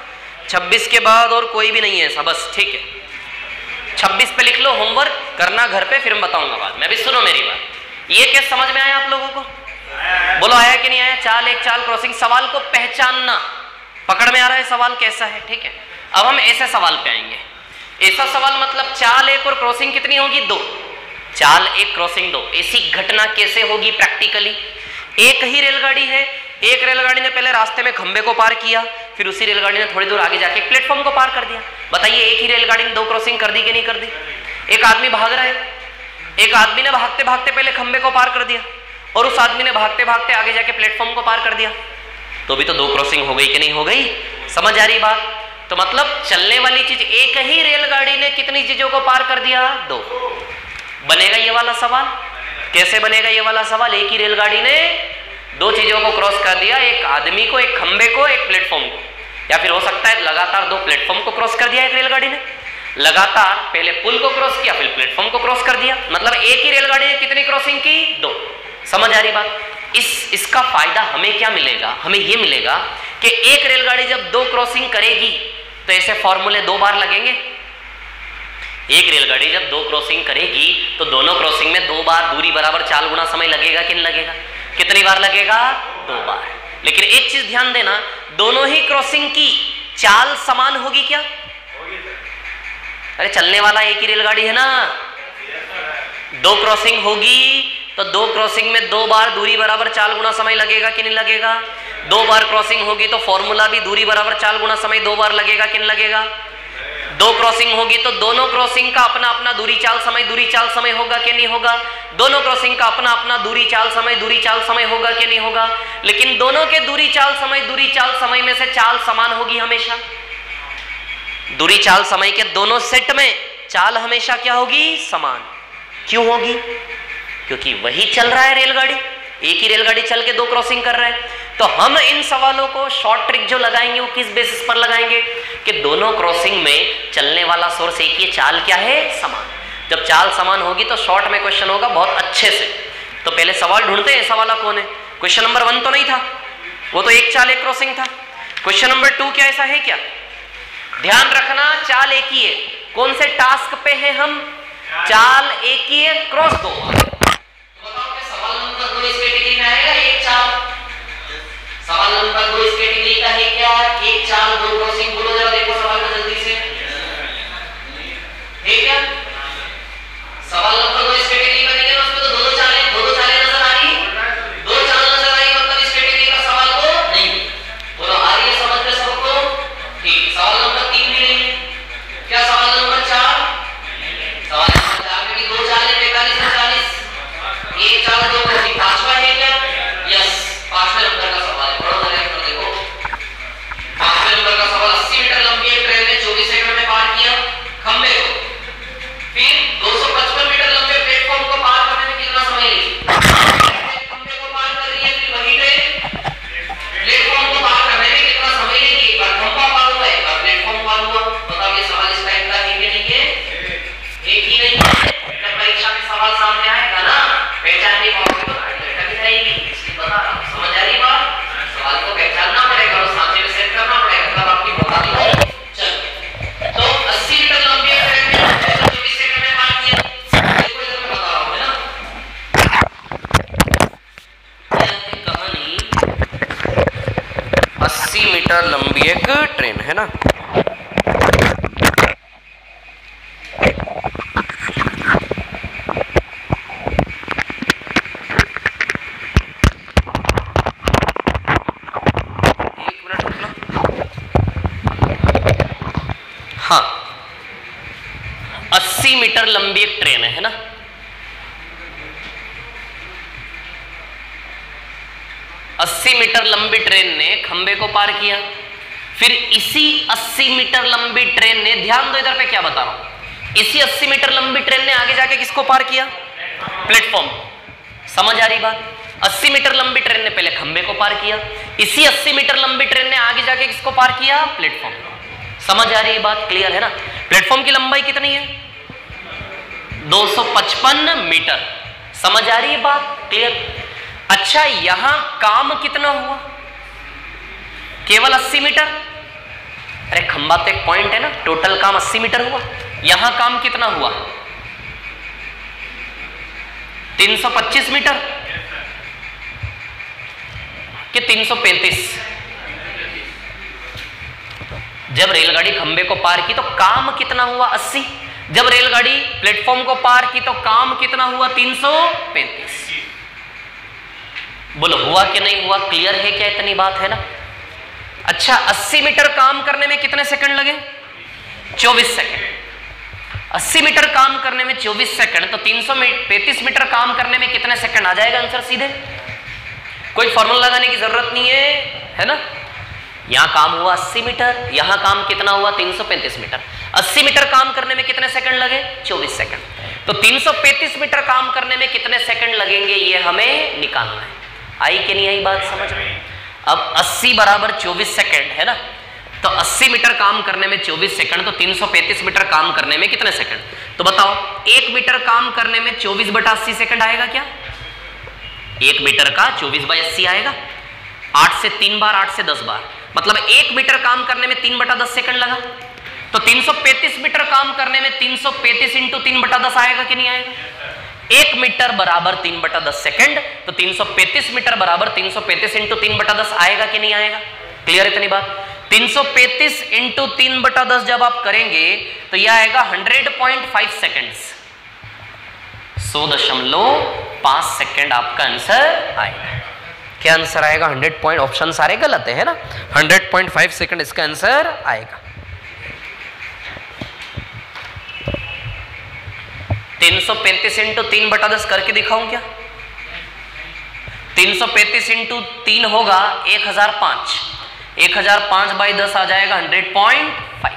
26 के बाद और कोई भी नहीं है ऐसा, बस ठीक है। 26 पे लिख लो, होमवर्क करना घर पे, फिर मैं बताऊंगा बाद में। अभी सुनो मेरी बात, ये केस समझ में आया आप लोगों को? बोलो आया कि नहीं आया? चाल एक, चाल क्रॉसिंग, सवाल को पहचानना, पकड़ में आ रहा है सवाल कैसा है? ठीक है, अब हम ऐसे सवाल पे आएंगे। ऐसा सवाल मतलब चाल एक और क्रॉसिंग कितनी होगी? 2। चाल एक क्रॉसिंग 2, ऐसी घटना कैसे होगी प्रैक्टिकली? एक ही रेलगाड़ी है, एक रेलगाड़ी ने पहले रास्ते में खंबे को पार किया, फिर उसी रेलगाड़ी ने थोड़ी दूर आगे जाके प्लेटफॉर्म को पार कर दिया। बताइए एक ही रेलगाड़ी ने 2 क्रॉसिंग कर दी कि नहीं कर दी? एक आदमी भाग रहा है, एक आदमी ने भागते भागते पहले खंबे को पार कर दिया और उस आदमी ने भागते भागते आगे जाके प्लेटफॉर्म को पार कर दिया, तो भी तो 2 क्रॉसिंग हो गई कि नहीं हो गई? समझ आ रही बात? तो मतलब चलने वाली चीज, एक ही रेलगाड़ी ने कितनी चीजों को पार कर दिया? 2। बनेगा ये वाला सवाल? कैसे बनेगा ये वाला सवाल? एक ही रेलगाड़ी ने 2 चीजों को क्रॉस कर दिया, एक आदमी को, एक खंबे को, एक प्लेटफॉर्म को, या फिर हो सकता है लगातार 2 प्लेटफॉर्म को क्रॉस कर दिया एक रेलगाड़ी ने, लगातार पहले पुल को क्रॉस किया, फिर प्लेटफॉर्म को क्रॉस कर दिया। मतलब एक ही रेलगाड़ी ने कितनी क्रॉसिंग की? 2। समझ आ रही बात? इसका फायदा हमें क्या मिलेगा? हमें यह मिलेगा कि एक रेलगाड़ी जब 2 क्रॉसिंग करेगी तो ऐसे फॉर्मूले 2 बार लगेंगे। एक रेलगाड़ी जब 2 क्रॉसिंग करेगी तो दोनों क्रॉसिंग में 2 बार दूरी बराबर चाल गुना समय लगेगा कि नहीं लगेगा? कितनी बार लगेगा? 2 बार। लेकिन एक चीज ध्यान देना, दोनों ही क्रॉसिंग की चाल समान होगी क्या? अरे चलने वाला एक ही रेलगाड़ी है ना, 2 क्रॉसिंग होगी तो 2 क्रॉसिंग में 2 बार दूरी बराबर चाल गुना समय लगेगा कि नहीं लगेगा? 2 बार क्रॉसिंग होगी तो फॉर्मूला भी दूरी बराबर चाल गुना समय 2 बार लगेगा कि नहीं लगेगा? 2 क्रॉसिंग होगी तो दोनों क्रॉसिंग का अपना अपना दूरी चाल समय होगा कि नहीं होगा? दोनों क्रॉसिंग का अपना अपना दूरी चाल समय होगा कि नहीं होगा? लेकिन दोनों के दूरी चाल समय में से चाल समान होगी हमेशा। दूरी चाल समय के दोनों सेट में चाल हमेशा क्या होगी? समान। क्यों होगी? क्योंकि वही चल रहा है रेलगाड़ी, एक ही रेलगाड़ी चल के 2 क्रॉसिंग कर रहा है। तो हम इन सवालों को शॉर्ट ट्रिक जो लगाएंगे वो किस बेसिस पर लगाएंगे? कि दोनों क्रॉसिंग में चलने वाला सोर्स एक ही, चाल क्या है? समान। जब चाल समान होगी तो शॉर्ट में क्वेश्चन होगा बहुत अच्छे से। तो पहले सवाल ढूंढते हैं, ऐसा वाला कौन है? क्वेश्चन नंबर 1 तो नहीं था, वो तो एक चाल एक क्रॉसिंग था। क्वेश्चन नंबर 2 क्या ऐसा है क्या? ध्यान रखना, चाल एक ही है। कौन से टास्क पे है हम? चाल एक ही है, क्रॉस 2। बताओ कि सवाल नंबर 2 इस कैटेगरी में आएगा? एक चाल। सवाल नंबर 2 इस कैटेगरी का है क्या? एक चाल 2 क्रॉसिंग। बोलो जरा, देखो सवाल को जल्दी से, है क्या? सवाल नंबर 2 इस कैटेगरी का नहीं है, उसमें तो 2 चालें नजर आ रही, 2 चाल नजर आई, मतलब इस कैटेगरी का सवाल को नहीं। बोलो आ रही है समझ में सबको? ठीक। सवाल नंबर 3 भी नहीं है क्या? सवाल नंबर 4, सवाल नंबर 4 में भी 2 चालें, 45 और 40, एक चाल 2 क्रॉसिंग। 5वां है क्या? यस, 5वें नंबर का सवाल है। बड़ा मजा है, देखो 5वें नंबर का सवाल। 80 मीटर लंबी एक ट्रेन ने 24 सेकंड में पार किया खंबे को। मीटर लंबी एक ट्रेन है ना। हाँ 80 मीटर लंबी एक ट्रेन है ना। अस्सी मीटर लंबी ट्रेन ने खंबे को पार किया, फिर इसी 80 मीटर लंबी ट्रेन ने, ध्यान दो इधर पे क्या बता रहा हूं, इसी 80 मीटर लंबी ट्रेन ने आगे जाके किसको पार किया? प्लेटफॉर्म। समझ आ रही बात? 80 मीटर लंबी ट्रेन ने पहले खंबे को पार किया, इसी 80 मीटर लंबी ट्रेन ने आगे जाके किसको पार किया? प्लेटफॉर्म। समझ आ रही है बात? क्लियर है ना? प्लेटफॉर्म की लंबाई कितनी है? 255 मीटर। समझ आ रही है बात? क्लियर। अच्छा यहां काम कितना हुआ? केवल 80 मीटर। अरे खंबा तो एक पॉइंट है ना, टोटल काम 80 मीटर हुआ। यहां काम कितना हुआ? 325 मीटर कि 335? जब रेलगाड़ी खंबे को पार की तो काम कितना हुआ? 80। जब रेलगाड़ी प्लेटफॉर्म को पार की तो काम कितना हुआ? 335। बोलो हुआ कि नहीं हुआ? क्लियर है क्या? इतनी बात है ना। अच्छा 80 मीटर काम करने में कितने सेकंड लगे? 24 सेकंड। 80 मीटर काम करने में 24 सेकंड, तो 335 मीटर काम करने में कितने सेकंड? आ जाएगा आंसर सीधे। कोई फॉर्मूला लगाने की जरूरत नहीं है ना। यहां काम हुआ 80 मीटर, यहां काम कितना हुआ? 335 मीटर। 80 मीटर काम करने में कितने सेकंड लगे? 24 सेकंड। तो 335 मीटर काम करने में कितने सेकंड लगेंगे ये हमें निकालना है। आई कि नहीं आई बात समझ में? अब 80 बराबर 24 सेकंड है ना, तो 80 मीटर काम करने में 24 सेकंड, तो 335 मीटर काम करने में कितने सेकंड? तो बताओ 1 मीटर काम करने में 24/80 सेकंड आएगा क्या? 1 मीटर का 24/80 आएगा। 8 से 3 बार, 8 से 10 बार, मतलब 1 मीटर काम करने में 3/10 सेकंड लगा। तो 335 मीटर काम करने में 335 इंटू 3/10 आएगा कि नहीं आएगा? 1 मीटर बराबर 3/10 सेकंड, तो 335 मीटर बराबर 335 इंटू 3/10 आएगा कि नहीं आएगा? क्लियर इतनी बात? 335 इंटू 3/10 जब आप करेंगे तो यह आएगा 100.5 सेकेंड्स। 100.5 सेकेंड आपका आंसर आएगा। क्या आंसर आएगा? 100 पॉइंट। ऑप्शन सारे गलत है ना। 100.5 सेकेंड इसका आंसर आएगा। 335 इंटू 3/10 करके दिखाऊं क्या? 335 इंटू 3 होगा 1005। 1005/10 आ जाएगा 100.5।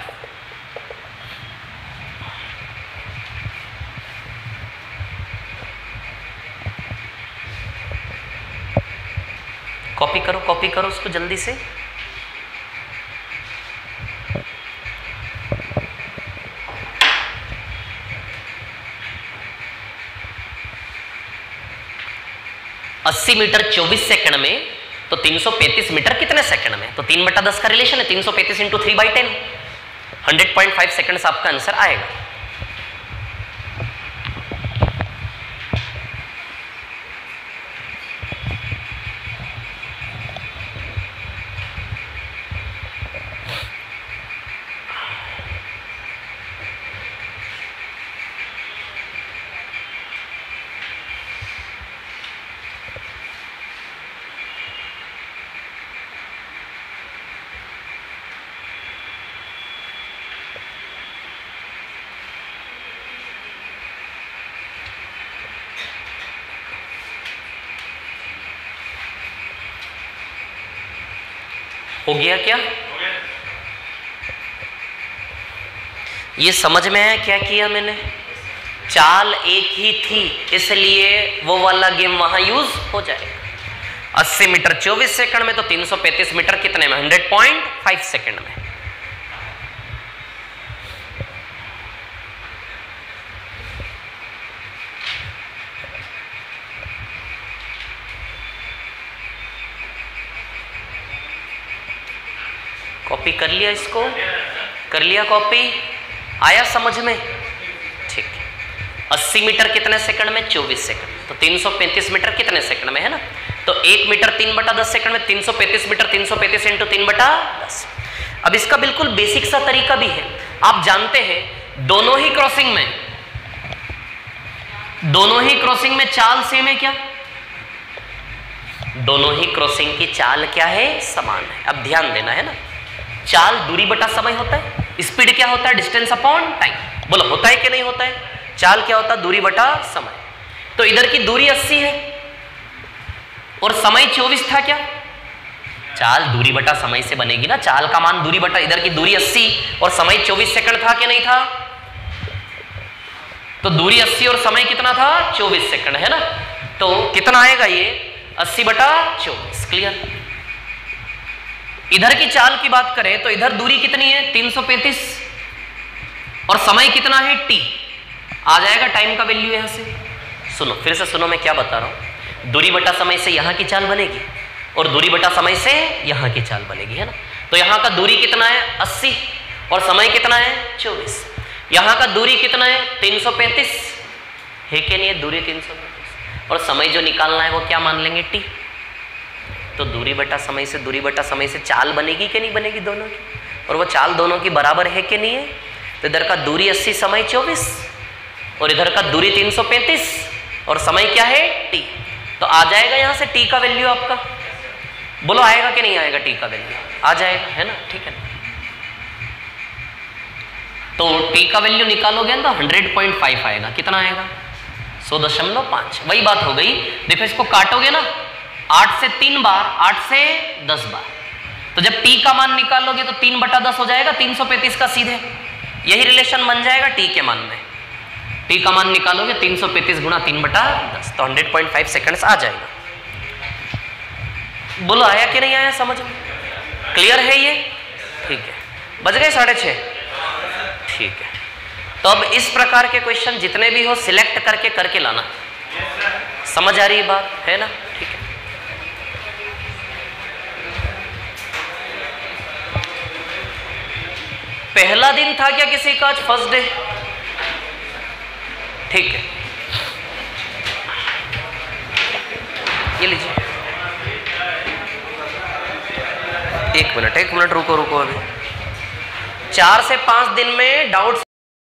कॉपी करो उसको जल्दी से। अस्सी मीटर 24 सेकंड में, तो 335 मीटर कितने सेकंड में? तो 3/10 का रिलेशन है। 335 इंटू 3/10, 100.5 सेकंड आपका आंसर आएगा। हो गया क्या? ये समझ में आया क्या किया मैंने? चाल एक ही थी, इसलिए वो वाला गेम वहां यूज हो जाएगा। 80 मीटर 24 सेकंड में, तो 335 मीटर कितने में? 100.5 सेकंड में। कॉपी कर लिया? इसको कर लिया कॉपी? आया समझ में? ठीक है। 80 मीटर कितने सेकंड में? 24 सेकंड। तो 335 मीटर कितने सेकंड में है ना? तो 1 मीटर 3/10 सेकंड में 335 मीटर, 335 इंटू 3/10। अब इसका बिल्कुल बेसिक सा तरीका भी है। आप जानते हैं दोनों ही क्रॉसिंग में चाल सेम है क्या? दोनों ही क्रॉसिंग की चाल क्या है? समान है। अब ध्यान देना है ना, चाल दूरी बटा समय होता है, स्पीड क्या होता है? Distance upon time. बोलो होता है कि नहीं होता है? चाल क्या होता है? दूरी बटा समय। तो इधर की दूरी 80 है और समय 24 था क्या? चाल दूरी बटा समय से बनेगी ना, चाल का मान दूरी बटा, इधर की दूरी 80 और समय 24 सेकंड था कि नहीं था? तो दूरी 80 और समय कितना था? 24 सेकंड है ना। तो कितना आएगा ये? 80/24। क्लियर? इधर की चाल की बात करें तो इधर दूरी कितनी है? 335 और समय कितना है? t। आ जाएगा टाइम का वैल्यू यहां से। सुनो, फिर से सुनो, मैं क्या बता रहा हूं। दूरी बटा समय से यहां की चाल बनेगी और दूरी बटा समय से यहां की चाल बनेगी, है ना। तो यहां का दूरी कितना है? 80 और समय कितना है? 24। यहां का दूरी कितना है? 335 है कि नहीं है? दूरी 335 और समय जो निकालना है वो क्या मान लेंगे? t। तो दूरी बटा समय से चाल बनेगी कि नहीं बनेगी दोनों की? और वो चाल दोनों की बराबर है कि नहीं है? तो इधर का दूरी 80, समय 24 और इधर का दूरी 335 और समय क्या है? t। तो आ जाएगा यहां से t का वैल्यू आपका। बोलो आएगा कि नहीं आएगा? t का वैल्यू आ जाएगा, है ना। ठीक है, तो t का वैल्यू निकालोगे ना तो 100.5 आएगा। कितना आएगा? 100.5। वही बात हो गई। देखो इसको काटोगे ना 8 से 3 बार, 8 से 10 बार, तो जब t का मान निकालोगे तो 3/10 हो जाएगा 335 का सीधे। यही रिलेशन बन जाएगा t के मान में। t का मान निकालोगे 335 गुणा 3/10 तो 100.5 सेकंड्स आ जाएगा। बोलो आया कि नहीं आया समझ में? क्लियर है ये? ठीक है, बज गए 6:30। ठीक है, तो अब इस प्रकार के क्वेश्चन जितने भी हो सिलेक्ट करके लाना। समझ आ रही है बात, है ना? ठीक है, पहला दिन था क्या किसी का आज? First day? ठीक है, ये लीजिए। एक मिनट रुको अभी। 4 से 5 दिन में डाउट्स